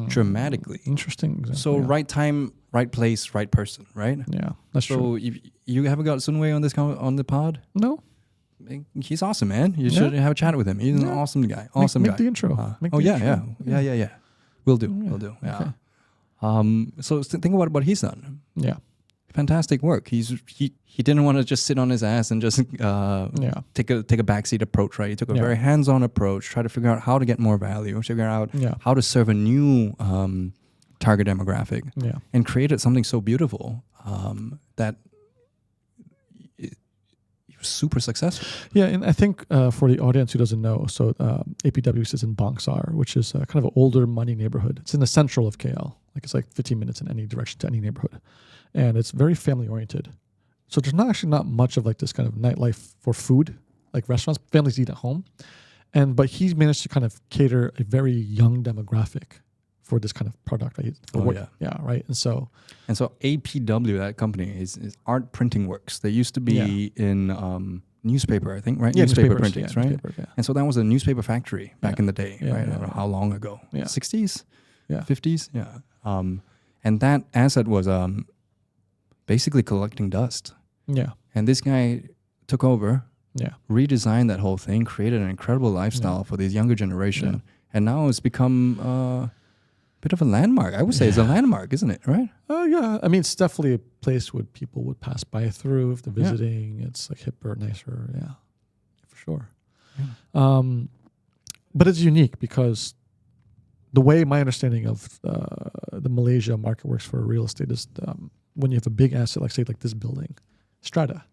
Speaker 2: dramatically.
Speaker 1: Interesting example.
Speaker 2: So right time, right place, right person, right?
Speaker 1: Yeah, that's true.
Speaker 2: So you haven't got Sun Wei on the pod?
Speaker 1: No.
Speaker 2: He's awesome, man. You should have a chat with him. He's an awesome guy. Make
Speaker 1: the intro.
Speaker 2: Yeah. We'll do. Yeah. Okay. So think about what he's done.
Speaker 1: Yeah.
Speaker 2: Fantastic work. He didn't want to just sit on his ass and just take a backseat approach, right? He took a very hands-on approach, try to figure out how to get more value, figure out how to serve a new target demographic, and created something so beautiful that it was super successful. Yeah,
Speaker 1: and I think for the audience who doesn't know, so APW sits in Bangsar, which is kind of an older money neighborhood. It's in the central of KL. It's like 15 minutes in any direction to any neighborhood. And it's very family oriented. So there's not much of like this kind of nightlife for food, like restaurants. Families eat at home. But he's managed to kind of cater a very young demographic for this kind of product, right? Yeah, right. And so
Speaker 2: APW, that company, is Art Printing Works. They used to be in newspaper, I think, right?
Speaker 1: Yeah,
Speaker 2: newspaper printings, right?
Speaker 1: Yeah.
Speaker 2: And so that was a newspaper factory back in the day, right? I don't know how long ago. 60s? 50s? Yeah. And that asset was basically collecting dust.
Speaker 1: Yeah.
Speaker 2: And this guy took over, redesigned that whole thing, created an incredible lifestyle for this younger generation. And now it's become a bit of a landmark. I would say it's a landmark, isn't it? Right?
Speaker 1: Oh, yeah. I mean, it's definitely a place where people would pass by through if they're visiting. It's like hipper, nicer. Yeah, for sure. Yeah. But it's unique because the way my understanding of the Malaysia market works for real estate is when you have a big asset, like this building, strata.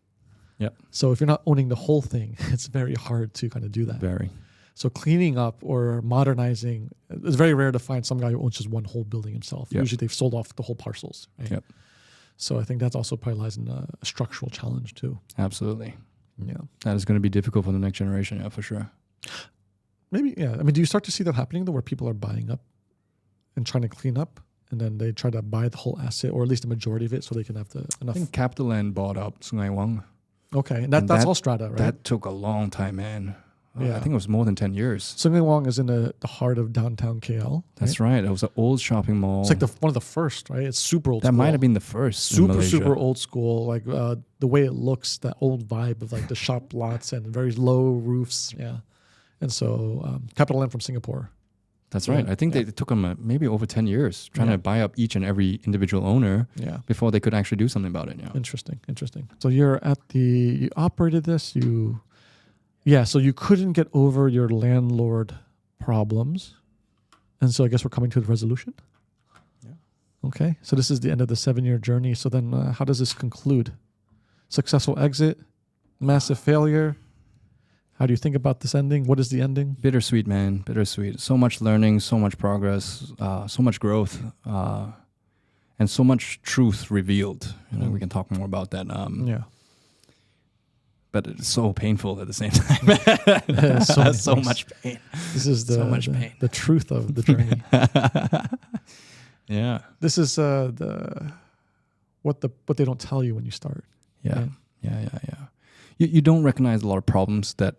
Speaker 2: Yep.
Speaker 1: So if you're not owning the whole thing, it's very hard to kind of do that.
Speaker 2: Very.
Speaker 1: So cleaning up or modernizing, it's very rare to find some guy who owns just one whole building himself.
Speaker 2: Yep.
Speaker 1: Usually they've sold off the whole parcels. Right?
Speaker 2: Yep.
Speaker 1: So I think that's also probably lies in a structural challenge too.
Speaker 2: Absolutely.
Speaker 1: Yeah.
Speaker 2: That is going to be difficult for the next generation, for sure.
Speaker 1: Maybe, yeah. I mean, do you start to see that happening though, where people are buying up and trying to clean up, and then they try to buy the whole asset or at least the majority of it so they can have enough?
Speaker 2: I think CapitaLand bought up Sungai Wang.
Speaker 1: Okay, and that's all strata, right?
Speaker 2: That took a long time, man. I think it was more than 10 years.
Speaker 1: Sungai Wang is in the heart of downtown KL.
Speaker 2: That's right. It was an old shopping mall.
Speaker 1: It's like one of the first, right? It's super old
Speaker 2: school. That might have been the first. Super
Speaker 1: old school. Like the way it looks, that old vibe of like the shop lots and very low roofs. Yeah. And so CapitaLand from Singapore.
Speaker 2: That's right. I think they took them maybe over 10 years trying to buy up each and every individual owner before they could actually do something about it. Yeah.
Speaker 1: Interesting. So you operated this, so you couldn't get over your landlord problems. And so I guess we're coming to the resolution. Yeah. Okay. So this is the end of the 7-year journey. So then how does this conclude? Successful exit, massive failure. How do you think about this ending? What is the ending?
Speaker 2: Bittersweet, man. Bittersweet. So much learning, so much progress, so much growth. and so much truth revealed. We can talk more about that. But it's so painful at the same time. So much pain.
Speaker 1: This is
Speaker 2: so much pain.
Speaker 1: The truth of the journey.
Speaker 2: Yeah.
Speaker 1: This is what they don't tell you when you start.
Speaker 2: Yeah. You don't recognize a lot of problems that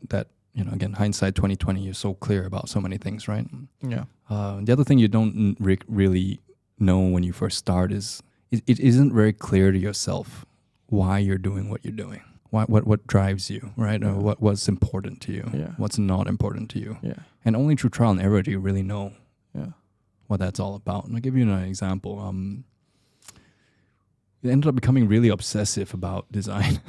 Speaker 2: again, hindsight 2020, you're so clear about so many things, right?
Speaker 1: Yeah.
Speaker 2: The other thing you don't really know when you first start is it isn't very clear to yourself why you're doing what you're doing. What drives you, right? Or what's important to you, what's not important to you.
Speaker 1: Yeah.
Speaker 2: And only through trial and error do you really know what that's all about. And I'll give you an example. I ended up becoming really obsessive about design.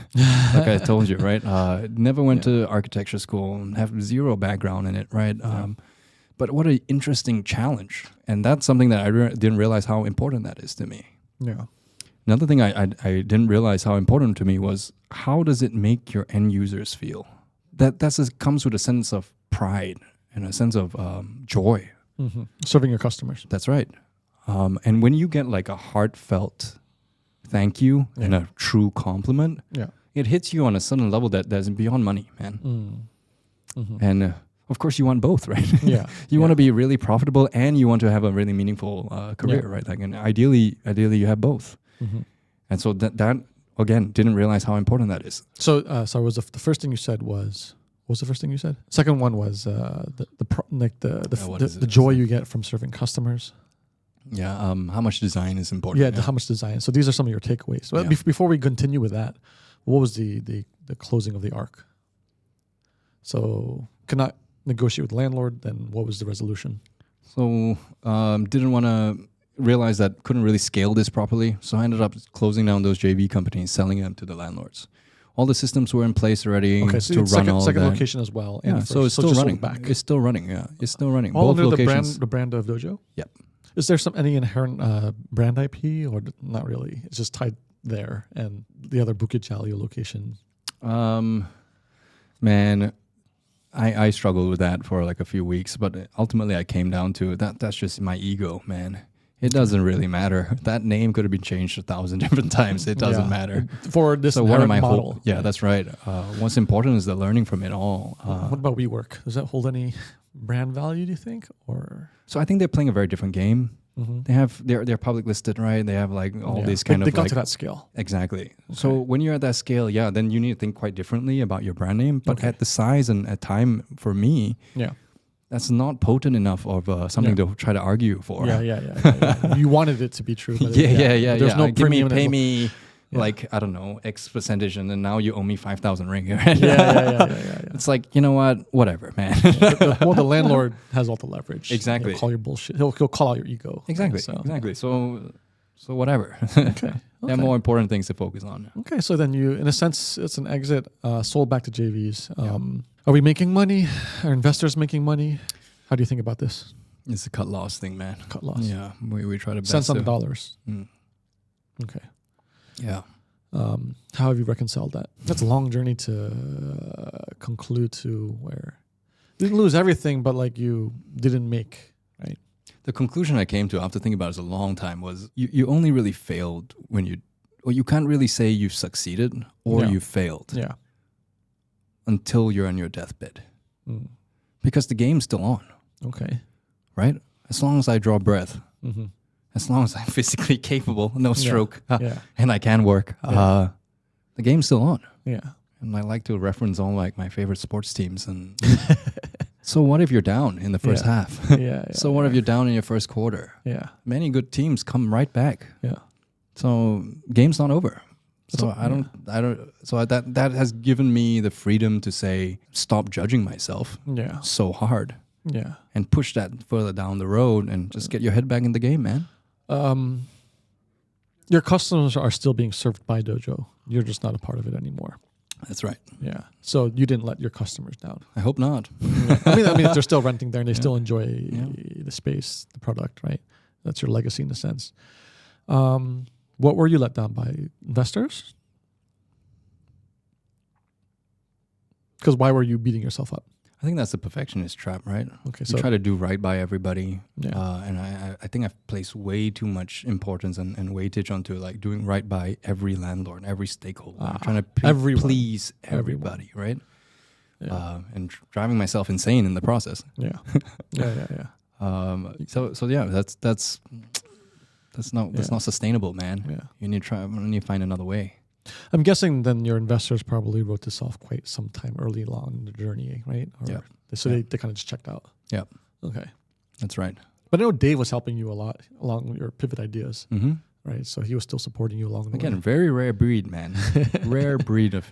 Speaker 2: Like I told you, right? Never went to architecture school and have zero background in it, right? But what an interesting challenge. And that's something that I didn't realize how important that is to me.
Speaker 1: Yeah.
Speaker 2: Another thing I didn't realize how important to me was, how does it make your end users feel? That comes with a sense of pride and a sense of joy.
Speaker 1: Mm-hmm. Serving your customers.
Speaker 2: That's right. And when you get like a heartfelt thank you and a true compliment, it hits you on a certain level that's beyond money, man. Mm-hmm. And of course you want both, right?
Speaker 1: Yeah.
Speaker 2: You want to be really profitable and you want to have a really meaningful career, right? Like, and ideally you have both. Mm-hmm. And so that again, didn't realize how important that is.
Speaker 1: So was the first thing you said was, what was the first thing you said? Second one was the joy you get from serving customers.
Speaker 2: Yeah, how much design is important.
Speaker 1: How much design. So these are some of your takeaways. Well, before we continue with that, what was the closing of the arc? So cannot negotiate with landlord, then what was the resolution?
Speaker 2: So didn't want to realize that couldn't really scale this properly. So I ended up closing down those JV companies, selling them to the landlords. All the systems were in place already to run all
Speaker 1: second
Speaker 2: that.
Speaker 1: location as well.
Speaker 2: Yeah, so it's still running. It's still running. Yeah, it's still running.
Speaker 1: All
Speaker 2: both
Speaker 1: under
Speaker 2: locations.
Speaker 1: the brand of Dojo?
Speaker 2: Yep.
Speaker 1: Is there any inherent brand IP or not really? It's just tied there, and the other Bukit Jalil location.
Speaker 2: Man, I struggled with that for like a few weeks, but ultimately I came down to that's just my ego, man. It doesn't really matter. That name could have been changed 1,000 different times. It doesn't matter.
Speaker 1: For this model.
Speaker 2: That's right. What's important is the learning from it all.
Speaker 1: What about Wwork? Does that hold any brand value, do you think? Or
Speaker 2: so I think they're playing a very different game. Mm-hmm. They're public listed, right? They have like all these kind of
Speaker 1: they got to that scale.
Speaker 2: Exactly. Okay. So when you're at that scale, then you need to think quite differently about your brand name. But at the size and at time for me, that's not potent enough of something to try to argue for.
Speaker 1: Yeah. You wanted it to be true. But
Speaker 2: There's no premium. Pay me like, I don't know, X percentage, and then now you owe me 5,000 ring. Yeah. It's like, you know what? Whatever, man.
Speaker 1: The landlord has all the leverage.
Speaker 2: Exactly.
Speaker 1: He'll call your bullshit. He'll call out your ego.
Speaker 2: Exactly. So whatever. Okay. There are more important things to focus on.
Speaker 1: Okay, so then you, in a sense, it's an exit, sold back to JVs. Are we making money? Are investors making money? How do you think about this?
Speaker 2: It's a cut loss thing, man.
Speaker 1: Cut loss.
Speaker 2: Yeah, we try to
Speaker 1: cents on the dollars. Okay.
Speaker 2: Yeah.
Speaker 1: How have you reconciled that? That's a long journey to conclude to where you didn't lose everything, but like you didn't make, right?
Speaker 2: The conclusion I came to after thinking about it a long time was you only really failed when you can't really say you've succeeded or you failed.
Speaker 1: Yeah.
Speaker 2: Until you're on your deathbed. Because the game's still on.
Speaker 1: Okay.
Speaker 2: Right? As long as I draw breath. Mm-hmm. As long as I'm physically capable, no stroke, and I can work, the game's still on.
Speaker 1: Yeah.
Speaker 2: And I like to reference all like my favorite sports teams. And so what if you're down in the first half? So what if you're down in your first quarter?
Speaker 1: Yeah.
Speaker 2: Many good teams come right back.
Speaker 1: Yeah.
Speaker 2: So game's not over. So that has given me the freedom to say, stop judging myself so hard.
Speaker 1: Yeah.
Speaker 2: And push that further down the road and just get your head back in the game, man.
Speaker 1: Your customers are still being served by Dojo. You're just not a part of it anymore.
Speaker 2: That's right.
Speaker 1: Yeah. So you didn't let your customers down.
Speaker 2: I hope not.
Speaker 1: I mean, if they're still renting there and they still enjoy the space, the product, right? That's your legacy in a sense. What were you let down by? Investors? Because why were you beating yourself up?
Speaker 2: I think that's the perfectionist trap, right?
Speaker 1: Okay,
Speaker 2: You try to do right by everybody,
Speaker 1: Yeah.
Speaker 2: and I think I've placed way too much importance and weightage onto like doing right by every landlord, every stakeholder, trying to please everybody, right?
Speaker 1: Yeah.
Speaker 2: And driving myself insane in the process.
Speaker 1: Yeah. Yeah.
Speaker 2: So yeah, that's not sustainable, man.
Speaker 1: Yeah.
Speaker 2: You need to find another way.
Speaker 1: I'm guessing then your investors probably wrote this off quite some time early along in the journey, right? Or they kind of just checked out.
Speaker 2: Yeah.
Speaker 1: Okay.
Speaker 2: That's right.
Speaker 1: But I know Dave was helping you a lot along your pivot ideas,
Speaker 2: Mm-hmm.
Speaker 1: right? So he was still supporting you along the way.
Speaker 2: Again, very rare breed, man. Rare breed of.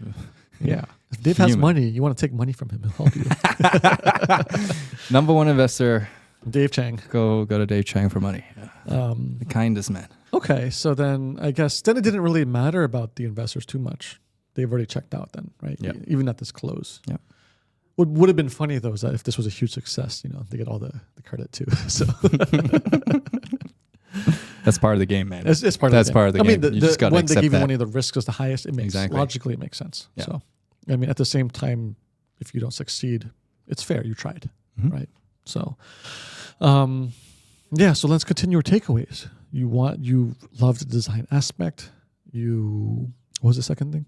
Speaker 1: Yeah. If Dave has money, you want to take money from him. He'll help you.
Speaker 2: Number one investor.
Speaker 1: Dave Chang.
Speaker 2: Go to Dave Chang for money. The kindest man.
Speaker 1: Okay. So then I guess then it didn't really matter about the investors too much. They've already checked out then, right?
Speaker 2: Yeah.
Speaker 1: Even at this close.
Speaker 2: Yeah.
Speaker 1: What would have been funny though is that if this was a huge success, they get all the credit too. So
Speaker 2: that's part of the game, man.
Speaker 1: It's part of
Speaker 2: that's
Speaker 1: the game.
Speaker 2: part of the game.
Speaker 1: I mean,
Speaker 2: You just gotta
Speaker 1: when they
Speaker 2: accept
Speaker 1: give you
Speaker 2: that.
Speaker 1: money, the risk is the highest. It makes logically it makes sense.
Speaker 2: Yeah.
Speaker 1: So, I mean, at the same time, if you don't succeed, it's fair. You tried, right? So, so let's continue your takeaways. You love the design aspect. What was the second thing?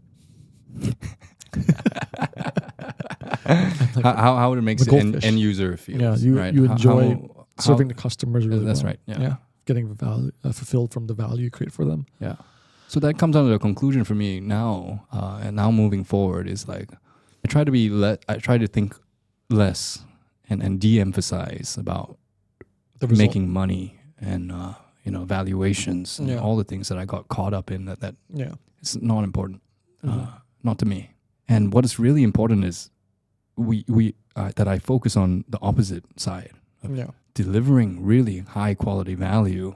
Speaker 2: How would it make the end user feel?
Speaker 1: Yeah, you enjoy serving the customers really
Speaker 2: that's
Speaker 1: well.
Speaker 2: right. Yeah.
Speaker 1: Getting value fulfilled from the value you create for them.
Speaker 2: Yeah. So that comes down to the conclusion for me now, and now moving forward is like I try to think less and de-emphasize about making money and valuations and all the things that I got caught up in that it's not important, not to me. And what is really important is that I focus on the opposite side of delivering really high quality value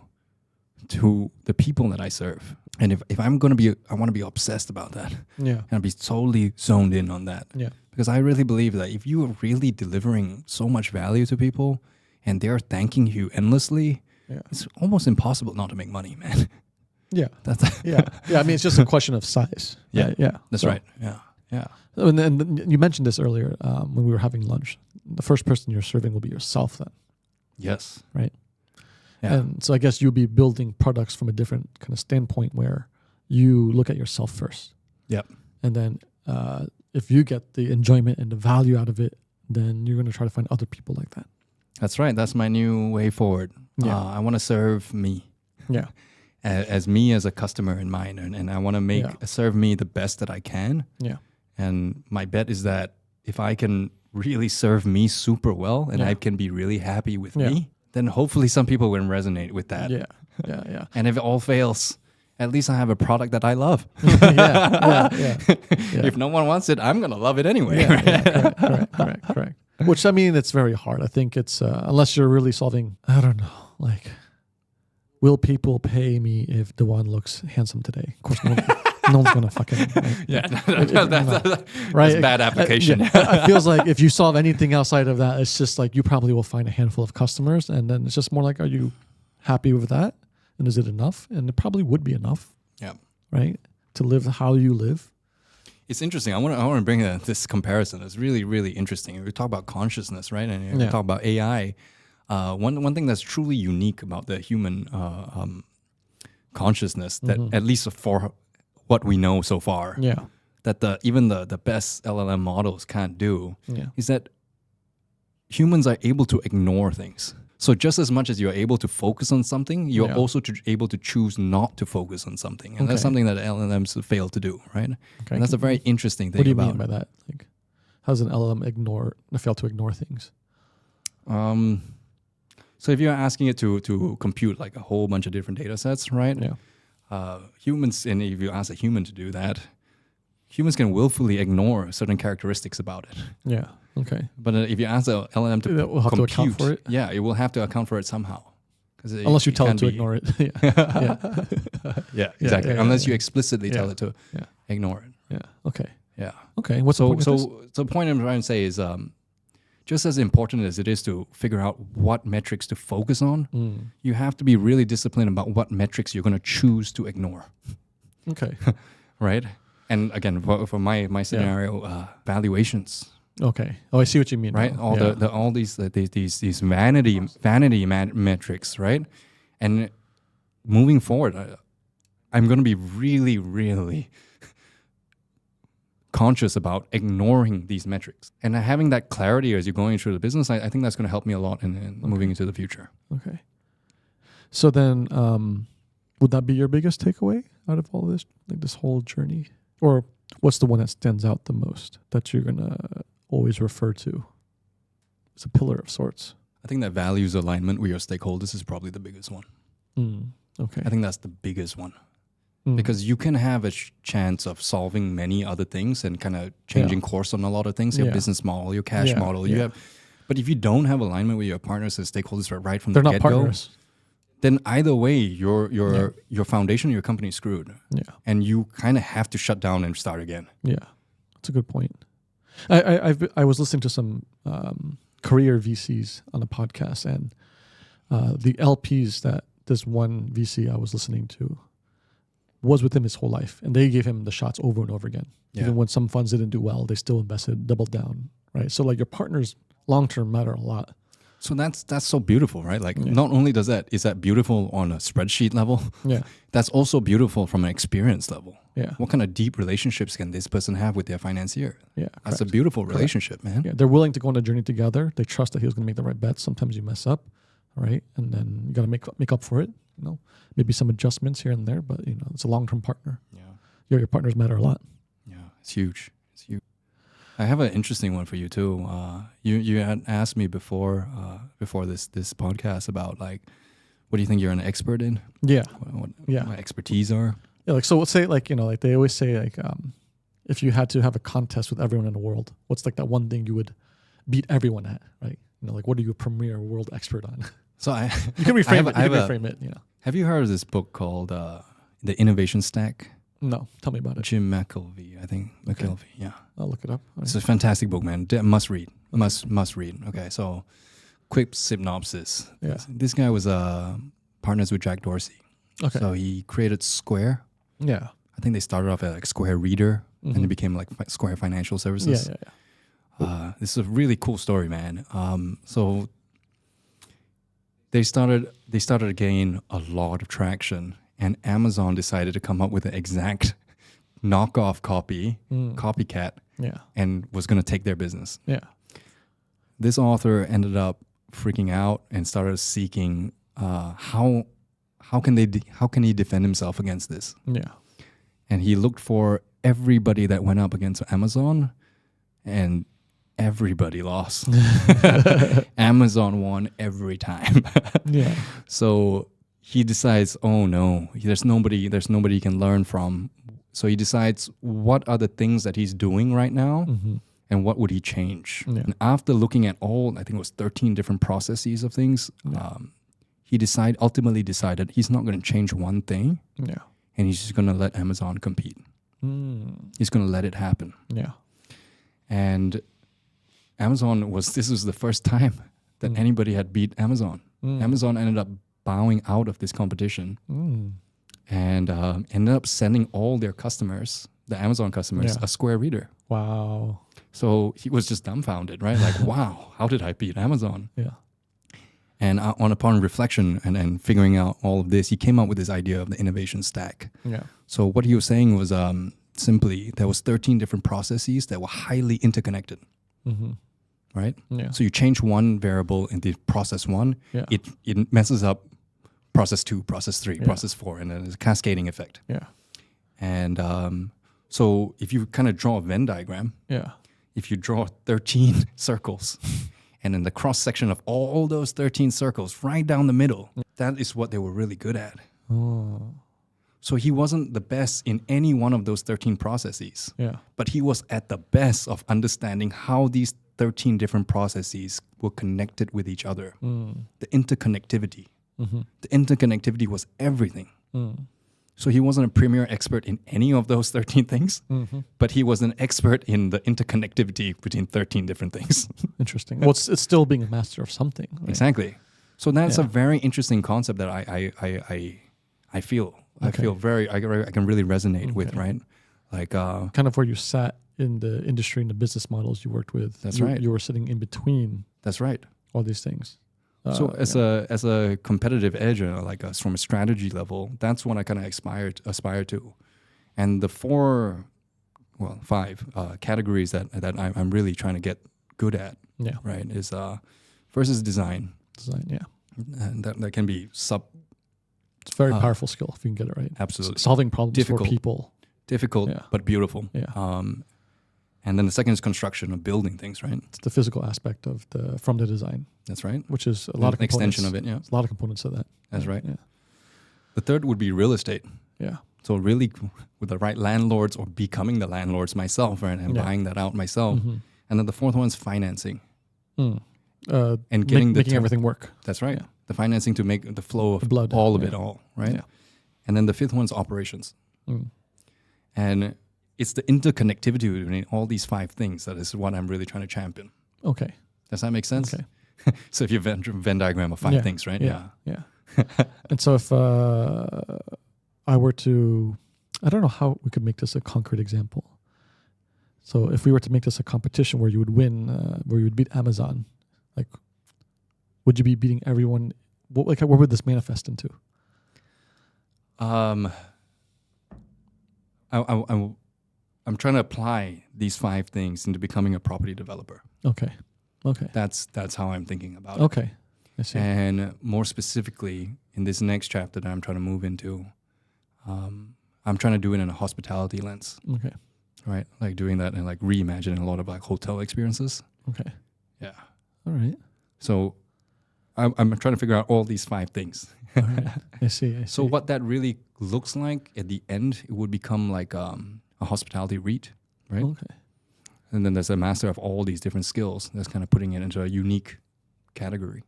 Speaker 2: to the people that I serve. And if I'm going to I want to be obsessed about that.
Speaker 1: Yeah.
Speaker 2: And be totally zoned in on that.
Speaker 1: Yeah.
Speaker 2: Because I really believe that if you are really delivering so much value to people and they're thanking you endlessly, it's almost impossible not to make money, man.
Speaker 1: Yeah.
Speaker 2: Yeah.
Speaker 1: I mean, it's just a question of size.
Speaker 2: Yeah.
Speaker 1: Right? Yeah.
Speaker 2: That's right. Yeah. Yeah.
Speaker 1: And then you mentioned this earlier when we were having lunch. The first person you're serving will be yourself then.
Speaker 2: Yes.
Speaker 1: Right.
Speaker 2: Yeah.
Speaker 1: And so I guess you'll be building products from a different kind of standpoint where you look at yourself first.
Speaker 2: Yep.
Speaker 1: And then if you get the enjoyment and the value out of it, then you're going to try to find other people like that.
Speaker 2: That's right. That's my new way forward.
Speaker 1: Yeah.
Speaker 2: I want to serve me.
Speaker 1: Yeah.
Speaker 2: As me as a customer in mind. And I want to serve me the best that I can.
Speaker 1: Yeah.
Speaker 2: And my bet is that if I can really serve me super well and I can be really happy with me, then hopefully some people will resonate with that.
Speaker 1: Yeah. Yeah.
Speaker 2: And if it all fails, at least I have a product that I love.
Speaker 1: Yeah.
Speaker 2: If no one wants it, I'm going to love it anyway.
Speaker 1: Correct. Which, I mean, it's very hard. I think it's, unless you're really solving, I don't know, like, will people pay me if Dewan looks handsome today? Of course, no one's going to fucking...
Speaker 2: That's bad application.
Speaker 1: It feels like if you solve anything outside of that, it's just like you probably will find a handful of customers, and then it's just more like, are you happy with that? And is it enough? And it probably would be enough.
Speaker 2: Yeah.
Speaker 1: Right? To live how you live.
Speaker 2: It's interesting. I want to bring this comparison. It's really, really interesting. We talk about consciousness, right? And we talk about AI. One thing that's truly unique about the human consciousness, that at least for what we know so far, that even the best LLM models can't do, is that humans are able to ignore things. So just as much as you're able to focus on something, you're also able to choose not to focus on something. And that's something that LLMs fail to do, right? Okay. And that's a very interesting thing.
Speaker 1: What do you mean by that? Like, how does an LLM fail to ignore things?
Speaker 2: So if you're asking it to compute like a whole bunch of different data sets, right?
Speaker 1: Yeah.
Speaker 2: Humans, and if you ask a human to do that, humans can willfully ignore certain characteristics about it.
Speaker 1: Yeah. Okay.
Speaker 2: But if you ask the LLM to
Speaker 1: it will have
Speaker 2: compute,
Speaker 1: to account for it.
Speaker 2: Yeah, it will have to account for it somehow.
Speaker 1: Unless you tell it to ignore it.
Speaker 2: Yeah, exactly. Unless you explicitly tell it to ignore it.
Speaker 1: Yeah. Okay.
Speaker 2: Yeah.
Speaker 1: Okay. What's the point of this?
Speaker 2: So the point I'm trying to say is, just as important as it is to figure out what metrics to focus on, you have to be really disciplined about what metrics you're going to choose to ignore.
Speaker 1: Okay.
Speaker 2: Right? And again, for my scenario, valuations.
Speaker 1: Okay. Oh, I see what you mean.
Speaker 2: Right?
Speaker 1: Now.
Speaker 2: All these vanity metrics, right? And moving forward, I'm going to be really, really conscious about ignoring these metrics. And having that clarity as you're going through the business, I think that's going to help me a lot in moving into the future.
Speaker 1: Okay. So then, would that be your biggest takeaway out of all this, like this whole journey? Or what's the one that stands out the most that you're going to always refer to? It's a pillar of sorts.
Speaker 2: I think that values alignment with your stakeholders is probably the biggest one.
Speaker 1: Okay.
Speaker 2: I think that's the biggest one. Because you can have a chance of solving many other things and kind of changing course on a lot of things, your business model, your cash model. But if you don't have alignment with your partners and stakeholders right from the get-go,
Speaker 1: they're not partners.
Speaker 2: Then either way, your foundation of your company is screwed.
Speaker 1: Yeah.
Speaker 2: And you kind of have to shut down and start again.
Speaker 1: Yeah. That's a good point. I was listening to some career VCs on a podcast, and the LPs that this one VC I was listening to was with him his whole life, and they gave him the shots over and over again. Yeah. Even when some funds didn't do well, they still invested, doubled down, right? So like your partners long-term matter a lot.
Speaker 2: So that's so beautiful, right? Like not only is that beautiful on a spreadsheet level, that's also beautiful from an experience level.
Speaker 1: Yeah.
Speaker 2: What kind of deep relationships can this person have with their financier?
Speaker 1: Yeah.
Speaker 2: That's a beautiful relationship, man.
Speaker 1: Yeah. They're willing to go on a journey together. They trust that he was going to make the right bets. Sometimes you mess up, right? And then you got to make up for it, you know. Maybe some adjustments here and there, but you know, it's a long-term partner. Yeah. Your partners matter a lot.
Speaker 2: Yeah. It's huge. I have an interesting one for you too. You had asked me before this podcast about like, what do you think you're an expert in?
Speaker 1: Yeah.
Speaker 2: What my expertise are?
Speaker 1: Yeah. Like, so let's say like, you know, like they always say like, if you had to have a contest with everyone in the world, what's like that one thing you would beat everyone at, right? You know, like what are you a premier world expert on?
Speaker 2: So
Speaker 1: you can reframe it. Reframe it. You know.
Speaker 2: Have you heard of this book called The Innovation Stack?
Speaker 1: No, tell me about it.
Speaker 2: Jim McKelvey, I think. McKelvey,
Speaker 1: okay.
Speaker 2: Yeah.
Speaker 1: I'll look it up.
Speaker 2: It's a fantastic book, man. Must read. Must read. Okay, so quick synopsis.
Speaker 1: Yeah.
Speaker 2: This guy was partners with Jack Dorsey.
Speaker 1: Okay.
Speaker 2: So he created Square.
Speaker 1: Yeah.
Speaker 2: I think they started off at like Square Reader, and it became like Square Financial Services.
Speaker 1: Yeah.
Speaker 2: This is a really cool story, man. So they started to gain a lot of traction, and Amazon decided to come up with an exact knockoff copycat, and was going to take their business.
Speaker 1: Yeah.
Speaker 2: This author ended up freaking out and started seeking how can he defend himself against this?
Speaker 1: Yeah.
Speaker 2: And he looked for everybody that went up against Amazon, and everybody lost. Amazon won every time.
Speaker 1: Yeah.
Speaker 2: So he decides, oh no, there's nobody he can learn from. So he decides what are the things that he's doing right now, and what would he change.
Speaker 1: Yeah.
Speaker 2: And after looking at all, I think it was 13 different processes of things, he ultimately decided he's not going to change one thing.
Speaker 1: Yeah.
Speaker 2: And he's just going to let Amazon compete. He's going to let it happen.
Speaker 1: Yeah.
Speaker 2: And this was the first time that anybody had beat Amazon. Amazon ended up bowing out of this competition and ended up sending all their customers, the Amazon customers, a Square Reader.
Speaker 1: Wow.
Speaker 2: So he was just dumbfounded, right? Like, wow, how did I beat Amazon?
Speaker 1: Yeah.
Speaker 2: And upon reflection and figuring out all of this, he came up with this idea of the innovation stack.
Speaker 1: Yeah.
Speaker 2: So what he was saying was simply there was 13 different processes that were highly interconnected. Right?
Speaker 1: Yeah.
Speaker 2: So you change one variable in the process one, it messes up process 2, process 3, process 4, and then there's a cascading effect.
Speaker 1: Yeah.
Speaker 2: And so if you kind of draw a Venn diagram, if you draw 13 circles, and in the cross section of all those 13 circles, right down the middle, that is what they were really good at.
Speaker 1: Oh.
Speaker 2: So he wasn't the best in any one of those 13 processes.
Speaker 1: Yeah.
Speaker 2: But he was at the best of understanding how these 13 different processes were connected with each other. The interconnectivity. The interconnectivity was everything. So he wasn't a premier expert in any of those 13 things, but he was an expert in the interconnectivity between 13 different things.
Speaker 1: Interesting. Well, it's still being a master of something. Right?
Speaker 2: Exactly. So that's a very interesting concept that I feel. I feel I can really resonate with, right? Like
Speaker 1: kind of where you sat in the industry and the business models you worked with.
Speaker 2: That's right.
Speaker 1: You were sitting in between.
Speaker 2: That's right.
Speaker 1: All these things.
Speaker 2: So as a competitive edge, from a strategy level, that's what I kind of aspire to. And the five categories that I'm really trying to get good at.
Speaker 1: Yeah.
Speaker 2: Right. Is first is design.
Speaker 1: Design. Yeah.
Speaker 2: And that can be
Speaker 1: It's a very powerful skill if you can get it right.
Speaker 2: Absolutely.
Speaker 1: Solving problems for people.
Speaker 2: Difficult, but beautiful.
Speaker 1: Yeah.
Speaker 2: And then the second is construction of building things, right?
Speaker 1: It's the physical aspect of from the design.
Speaker 2: That's right.
Speaker 1: Which is a lot of components.
Speaker 2: Extension of it, yeah.
Speaker 1: There's a lot of components of that.
Speaker 2: That's right.
Speaker 1: Yeah.
Speaker 2: The third would be real estate.
Speaker 1: Yeah.
Speaker 2: So really with the right landlords or becoming the landlords myself, right? And buying that out myself.
Speaker 1: Mm-hmm.
Speaker 2: And then the fourth one is financing.
Speaker 1: And
Speaker 2: getting
Speaker 1: making everything work.
Speaker 2: That's right.
Speaker 1: Yeah.
Speaker 2: The financing to make the flow of
Speaker 1: blood,
Speaker 2: all of it all, right?
Speaker 1: Yeah.
Speaker 2: And then the fifth one is operations. And it's the interconnectivity between all these five things that is what I'm really trying to champion.
Speaker 1: Okay.
Speaker 2: Does that make sense?
Speaker 1: Okay.
Speaker 2: So if you Venn diagram of five things, right?
Speaker 1: Yeah. And so if I were to, I don't know how we could make this a concrete example. So if we were to make this a competition where you would win, where you would beat Amazon, like, would you be beating everyone? What would this manifest into?
Speaker 2: I'm trying to apply these five things into becoming a property developer.
Speaker 1: Okay.
Speaker 2: That's how I'm thinking about it.
Speaker 1: Okay. I see.
Speaker 2: And more specifically, in this next chapter that I'm trying to move into, I'm trying to do it in a hospitality lens.
Speaker 1: Okay.
Speaker 2: Right? Like doing that and like reimagining a lot of like hotel experiences.
Speaker 1: Okay.
Speaker 2: Yeah.
Speaker 1: All right.
Speaker 2: So I'm trying to figure out all these five things.
Speaker 1: All right. I see.
Speaker 2: So what that really looks like at the end, it would become like a hospitality REIT, right?
Speaker 1: Okay.
Speaker 2: And then there's a master of all these different skills that's kind of putting it into a unique category.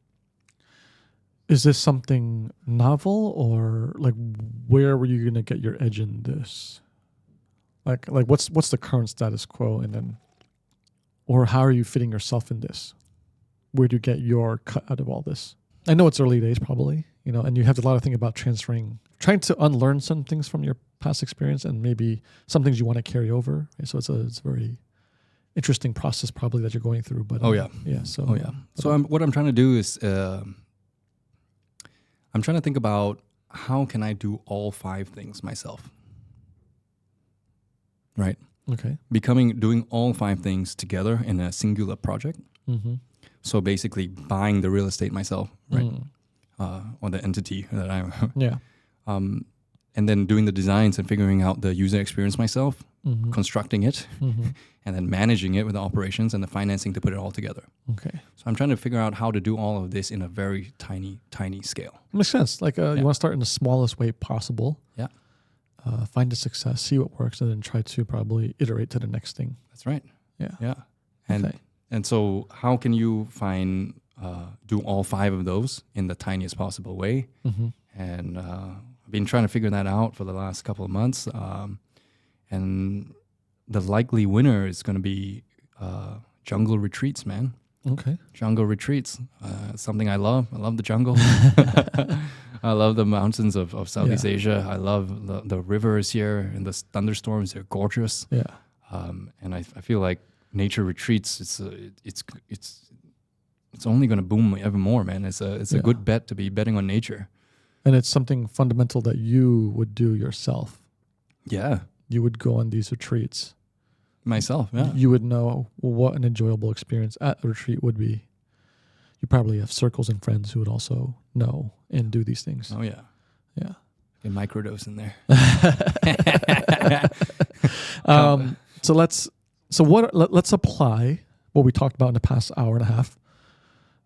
Speaker 1: Is this something novel, or like where were you going to get your edge in this? Like what's the current status quo, and then, or how are you fitting yourself in this? Where do you get your cut out of all this? I know it's early days probably, and you have a lot of things about trying to unlearn some things from your past experience, and maybe some things you want to carry over. So it's a very interesting process probably that you're going through. But So
Speaker 2: what I'm trying to do is I'm trying to think about how can I do all five things myself. Right.
Speaker 1: Okay.
Speaker 2: Doing all five things together in a singular project.
Speaker 1: Mm-hmm.
Speaker 2: So basically buying the real estate myself, right? Or the entity that I'm.
Speaker 1: Yeah.
Speaker 2: And then doing the designs and figuring out the user experience myself, constructing it, and then managing it with the operations and the financing to put it all together.
Speaker 1: Okay.
Speaker 2: So I'm trying to figure out how to do all of this in a very tiny scale.
Speaker 1: Makes sense. Like you want to start in the smallest way possible.
Speaker 2: Yeah.
Speaker 1: Find a success, see what works, and then try to probably iterate to the next thing.
Speaker 2: That's right.
Speaker 1: Yeah.
Speaker 2: Yeah. And so how can you do all five of those in the tiniest possible way? And I've been trying to figure that out for the last couple of months. And the likely winner is going to be jungle retreats, man.
Speaker 1: Okay.
Speaker 2: Jungle retreats. Something I love. I love the jungle. I love the mountains of Southeast Asia. I love the rivers here and the thunderstorms. They're gorgeous.
Speaker 1: Yeah.
Speaker 2: And I feel like nature retreats. It's only going to boom ever more, man. It's a good bet to be betting on nature.
Speaker 1: And it's something fundamental that you would do yourself.
Speaker 2: Yeah.
Speaker 1: You would go on these retreats.
Speaker 2: Myself, yeah.
Speaker 1: You would know what an enjoyable experience at a retreat would be. You probably have circles and friends who would also know and do these things.
Speaker 2: Oh, yeah.
Speaker 1: Yeah.
Speaker 2: Get microdose in there.
Speaker 1: Let's apply what we talked about in the past hour and a half.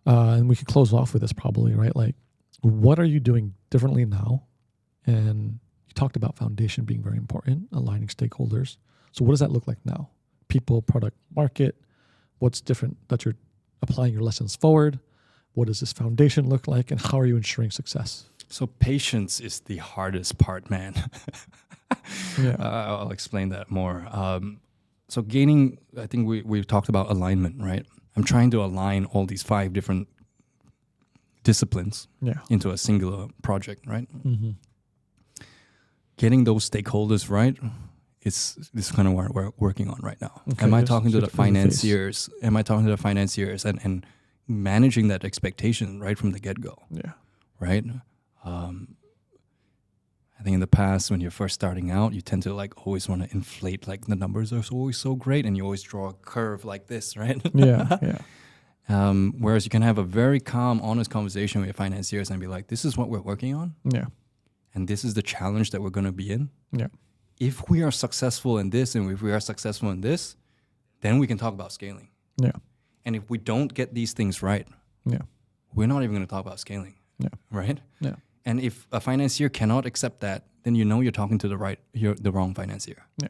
Speaker 1: And we can close off with this probably, right? Like, what are you doing differently now? And you talked about foundation being very important, aligning stakeholders. So what does that look like now? People, product, market. What's different that you're applying your lessons forward? What does this foundation look like? And how are you ensuring success?
Speaker 2: So patience is the hardest part, man. I'll explain that more. So gaining, I think we've talked about alignment, right? I'm trying to align all these five different disciplines into a singular project, right?
Speaker 1: Mm-hmm.
Speaker 2: Getting those stakeholders right this is kind of what we're working on right now.
Speaker 1: Okay,
Speaker 2: Am I
Speaker 1: yes,
Speaker 2: talking to
Speaker 1: should
Speaker 2: the financiers? Am I talking to the financiers and managing that expectation right from the get-go?
Speaker 1: Yeah.
Speaker 2: Right? I think in the past, when you're first starting out, you tend to like always want to inflate, like the numbers are always so great, and you always draw a curve like this, right?
Speaker 1: Yeah.
Speaker 2: Whereas you can have a very calm, honest conversation with your financiers and be like, this is what we're working on.
Speaker 1: Yeah.
Speaker 2: And this is the challenge that we're going to be in.
Speaker 1: Yeah.
Speaker 2: If we are successful in this and if we are successful in this, then we can talk about scaling.
Speaker 1: Yeah.
Speaker 2: And if we don't get these things right, we're not even going to talk about scaling.
Speaker 1: Yeah.
Speaker 2: Right?
Speaker 1: Yeah.
Speaker 2: And if a financier cannot accept that, then you know you're talking to the wrong financier.
Speaker 1: Yeah.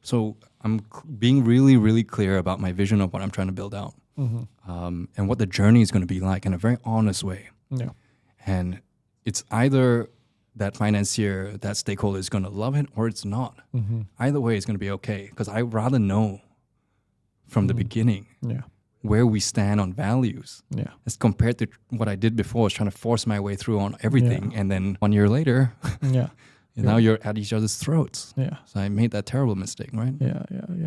Speaker 2: So I'm being really, really clear about my vision of what I'm trying to build out, and what the journey is going to be like in a very honest way.
Speaker 1: Yeah.
Speaker 2: And it's either that financier, that stakeholder is going to love it or it's not. Either way, it's going to be okay, because I rather know from the beginning where we stand on values as compared to what I did before, was trying to force my way through on everything. And then 1 year later, now you're at each other's throats.
Speaker 1: Yeah.
Speaker 2: So I made that terrible mistake, right?
Speaker 1: Yeah.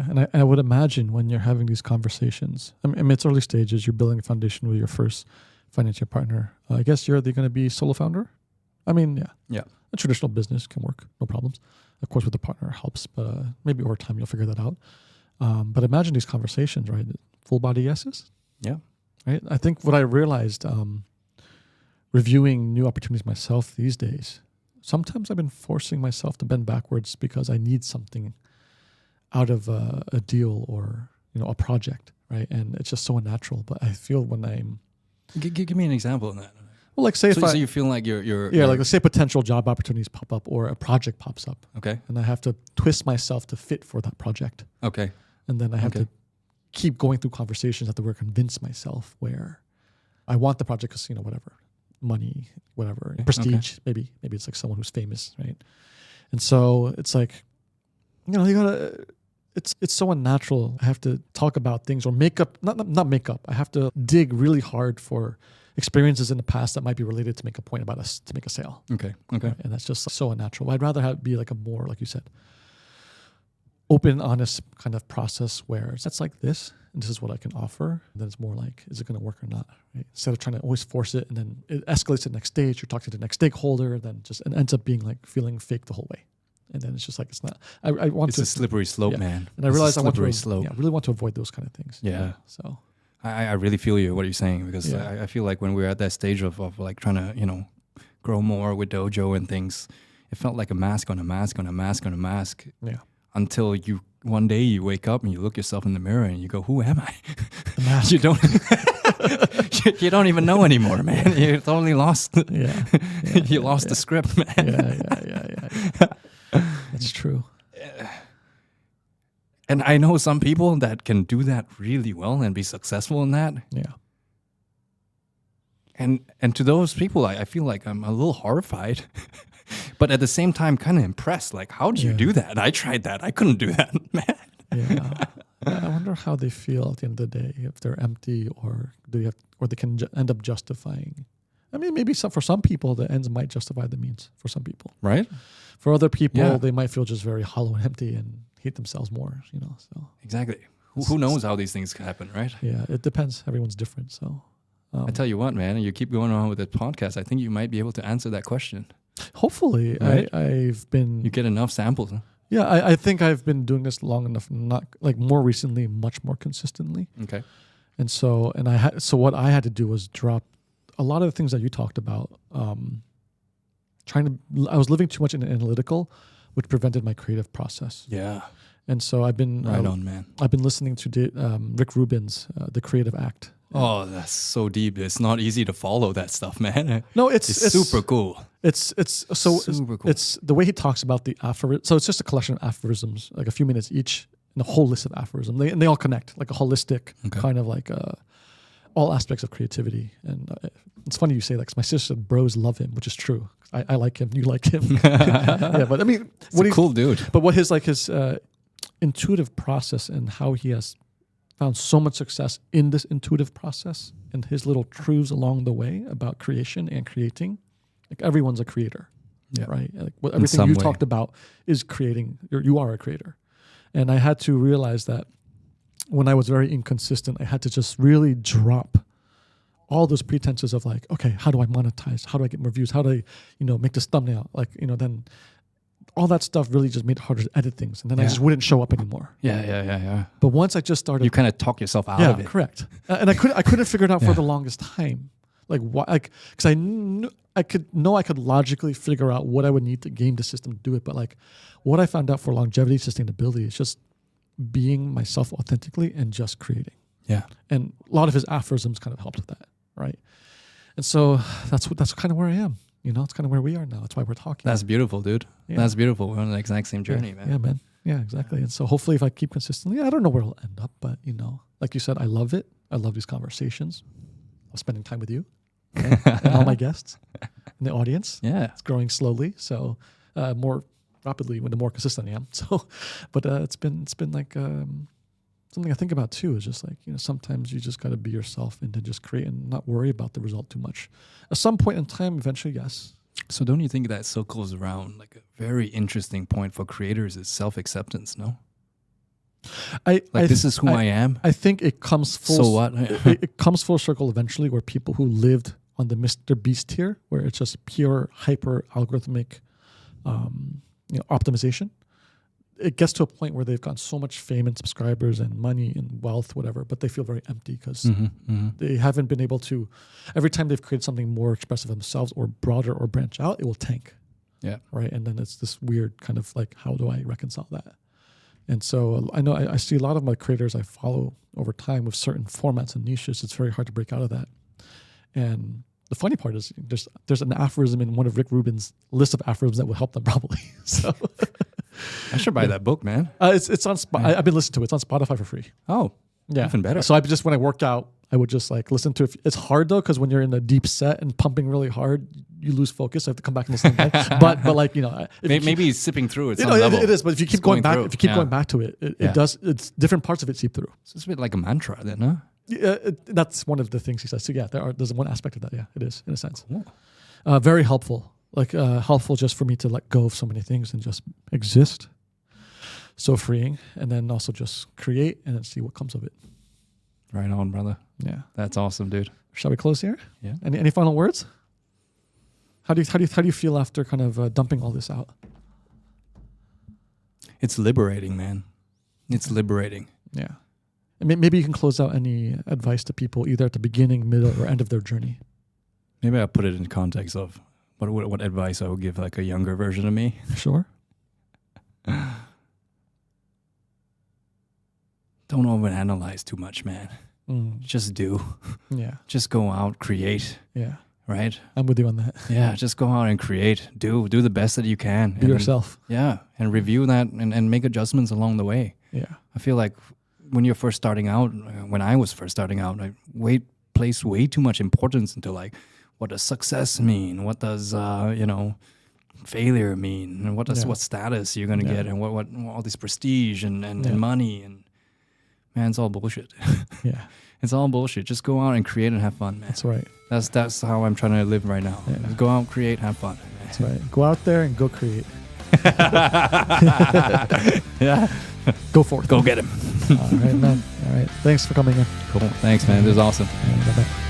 Speaker 1: And I would imagine when you're having these conversations, I mean, it's early stages, you're building a foundation with your first financial partner. I guess you're going to be solo founder? I mean, yeah. A traditional business can work, no problems. Of course, with a partner helps, but maybe over time you'll figure that out. But imagine these conversations, right? Full body yeses.
Speaker 2: Yeah.
Speaker 1: Right. I think what I realized, reviewing new opportunities myself these days, sometimes I've been forcing myself to bend backwards because I need something out of a deal or, a project, right? And it's just so unnatural. But I feel when I'm...
Speaker 2: Give me an example of that.
Speaker 1: Well, like say
Speaker 2: so you feel like you're
Speaker 1: like let's say potential job opportunities pop up or a project pops up.
Speaker 2: Okay.
Speaker 1: And I have to twist myself to fit for that project.
Speaker 2: Okay.
Speaker 1: And then I have to keep going through conversations, have to convince myself where I want the project because, whatever, money, whatever, prestige, maybe it's like someone who's famous, right? And so it's like, you gotta, it's so unnatural. I have to talk about things or not make up. I have to dig really hard for experiences in the past that might be related to make a point about us to make a sale.
Speaker 2: Okay.
Speaker 1: And that's just so unnatural. I'd rather be like a more, like you said, open, honest kind of process where it's like this, and this is what I can offer. And then it's more like, is it going to work or not? Right? Instead of trying to always force it, and then it escalates to the next stage. You're talking to the next stakeholder, and then it ends up being like feeling fake the whole way. And then it's just like, it's not. It's
Speaker 2: a slippery slope, man.
Speaker 1: And I realize I really want to avoid those kind of things.
Speaker 2: Yeah.
Speaker 1: So
Speaker 2: I really feel what you're saying, because I feel like when we're at that stage of like trying to grow more with Dojo and things, it felt like a mask on a mask on a mask on a mask.
Speaker 1: Yeah.
Speaker 2: Until one day you wake up and you look yourself in the mirror and you go, who am I?
Speaker 1: The mask.
Speaker 2: You don't you don't even know anymore, man. You totally lost. You lost the script, man.
Speaker 1: Yeah. That's true.
Speaker 2: And I know some people that can do that really well and be successful in that.
Speaker 1: Yeah.
Speaker 2: And to those people, I feel like I'm a little horrified. But at the same time, kind of impressed. Like, how do you do that? I tried that. I couldn't do that, man.
Speaker 1: Yeah. I wonder how they feel at the end of the day, if they're empty or they can end up justifying. I mean, maybe for some people, the ends might justify the means for some people.
Speaker 2: Right.
Speaker 1: For other people, they might feel just very hollow and empty and hate themselves more, so.
Speaker 2: Exactly. Who knows how these things happen, right?
Speaker 1: Yeah, it depends. Everyone's different, so.
Speaker 2: I tell you what, man, you keep going on with the podcast, I think you might be able to answer that question.
Speaker 1: Hopefully. Right?
Speaker 2: You get enough samples. Huh?
Speaker 1: Yeah, I think I've been doing this long enough, not like more recently, much more consistently.
Speaker 2: Okay.
Speaker 1: And so, what I had to do was drop a lot of the things that you talked about. I was living too much in analytical, which prevented my creative process.
Speaker 2: Yeah.
Speaker 1: And so I've been
Speaker 2: man.
Speaker 1: I've been listening to Rick Rubin's The Creative Act.
Speaker 2: Oh, that's so deep. It's not easy to follow that stuff, man.
Speaker 1: No, it's
Speaker 2: super cool.
Speaker 1: It's super cool. It's the way he talks about the aphorism. So it's just a collection of aphorisms, like a few minutes each, and a whole list of aphorisms. They all connect, like a holistic kind of like all aspects of creativity. And it's funny you say that, because my sister said bros love him, which is true. I like him. You like him. Yeah, but I mean,
Speaker 2: he's a cool dude.
Speaker 1: But what his intuitive process and how he has found so much success in this intuitive process and his little truths along the way about creation and creating. Like, everyone's a creator. right? Like everything you talked about is creating. You are a creator, and I had to realize that when I was very inconsistent, I had to just really drop all those pretenses of like, okay, how do I monetize? How do I get more views? How do I, make this thumbnail? Like, then all that stuff really just made it harder to edit things. And then I just wouldn't show up anymore.
Speaker 2: Yeah.
Speaker 1: But once I just started...
Speaker 2: You kind of talk yourself out of it.
Speaker 1: Yeah, correct. And I couldn't figure it out for the longest time. Like, why? Like, because I could logically figure out what I would need to game the system to do it. But like, what I found out for longevity, sustainability is just being myself authentically and just creating.
Speaker 2: Yeah.
Speaker 1: And a lot of his aphorisms kind of helped with that. Right. And so that's kind of where I am. It's kind of where we are now. That's why we're talking.
Speaker 2: That's beautiful, dude. Yeah. That's beautiful. We're on the exact same journey, man.
Speaker 1: Yeah, man. Yeah, exactly. And so hopefully if I keep consistently, I don't know where it'll end up, but like you said, I love it. I love these conversations. I'm spending time with you and all my guests and the audience.
Speaker 2: Yeah.
Speaker 1: It's growing slowly. So more rapidly the more consistent I am. So, but it's been like, something I think about too is just like, sometimes you just got to be yourself and to just create and not worry about the result too much. At some point in time, eventually, yes.
Speaker 2: So don't you think that circles around like a very interesting point for creators is self-acceptance, no? This is who I am.
Speaker 1: I think it comes full.
Speaker 2: So what?
Speaker 1: it comes full circle eventually where people who lived on the Mr. Beast tier, where it's just pure hyper algorithmic optimization, it gets to a point where they've gotten so much fame and subscribers and money and wealth, whatever, but they feel very empty because they haven't been able to, every time they've created something more expressive of themselves or broader or branch out, it will tank.
Speaker 2: Yeah.
Speaker 1: Right. And then it's this weird kind of like, how do I reconcile that? And so I know I see a lot of my creators I follow over time with certain formats and niches. It's very hard to break out of that. And the funny part is there's an aphorism in one of Rick Rubin's list of aphorisms that will help them probably. So
Speaker 2: I should buy that book, man.
Speaker 1: It's on I've been listening to it. It's on Spotify for free.
Speaker 2: Oh,
Speaker 1: yeah,
Speaker 2: even better.
Speaker 1: So when I work out, I would just like listen to it. It's hard though because when you're in a deep set and pumping really hard, you lose focus. I have to come back and listen again. but like
Speaker 2: maybe he's sipping through it.
Speaker 1: It is. But if you keep going back, going back to it, it does. It's different parts of it seep through.
Speaker 2: So it's a bit like a mantra, then, huh?
Speaker 1: Yeah, that's one of the things he says. So yeah, there's one aspect of that. Yeah, it is in a sense.
Speaker 2: Cool.
Speaker 1: Very helpful. Like helpful just for me to let go of so many things and just exist. So freeing, and then also just create and then see what comes of it.
Speaker 2: Right on, brother.
Speaker 1: Yeah,
Speaker 2: that's awesome, dude.
Speaker 1: Shall we close here?
Speaker 2: Yeah.
Speaker 1: Any final words? How do you feel after kind of dumping all this out?
Speaker 2: It's liberating, man. It's liberating.
Speaker 1: Yeah. And maybe you can close out any advice to people either at the beginning, middle, or end of their journey.
Speaker 2: Maybe I'll put it in context of what advice I would give like a younger version of me.
Speaker 1: Sure.
Speaker 2: Don't overanalyze too much, man. Just do.
Speaker 1: Yeah.
Speaker 2: Just go out, create.
Speaker 1: Yeah.
Speaker 2: Right?
Speaker 1: I'm with you on that.
Speaker 2: Yeah, just go out and create. Do the best that you can.
Speaker 1: Be yourself.
Speaker 2: And review that and make adjustments along the way.
Speaker 1: Yeah.
Speaker 2: I feel like when you're first starting out, when I was first starting out, I placed way too much importance into like, what does success mean? What does, failure mean? And what status you're going to get? And what all this prestige and money and... Man, it's all bullshit.
Speaker 1: Yeah.
Speaker 2: It's all bullshit. Just go out and create and have fun, man.
Speaker 1: That's right.
Speaker 2: That's how I'm trying to live right now. Yeah. Go out, create, have fun. Man.
Speaker 1: That's right. Go out there and go create.
Speaker 2: Yeah.
Speaker 1: Go forth.
Speaker 2: Go get him.
Speaker 1: All right, man. All right. Thanks for coming in.
Speaker 2: Cool. Thanks, man. This is awesome.
Speaker 1: Bye-bye.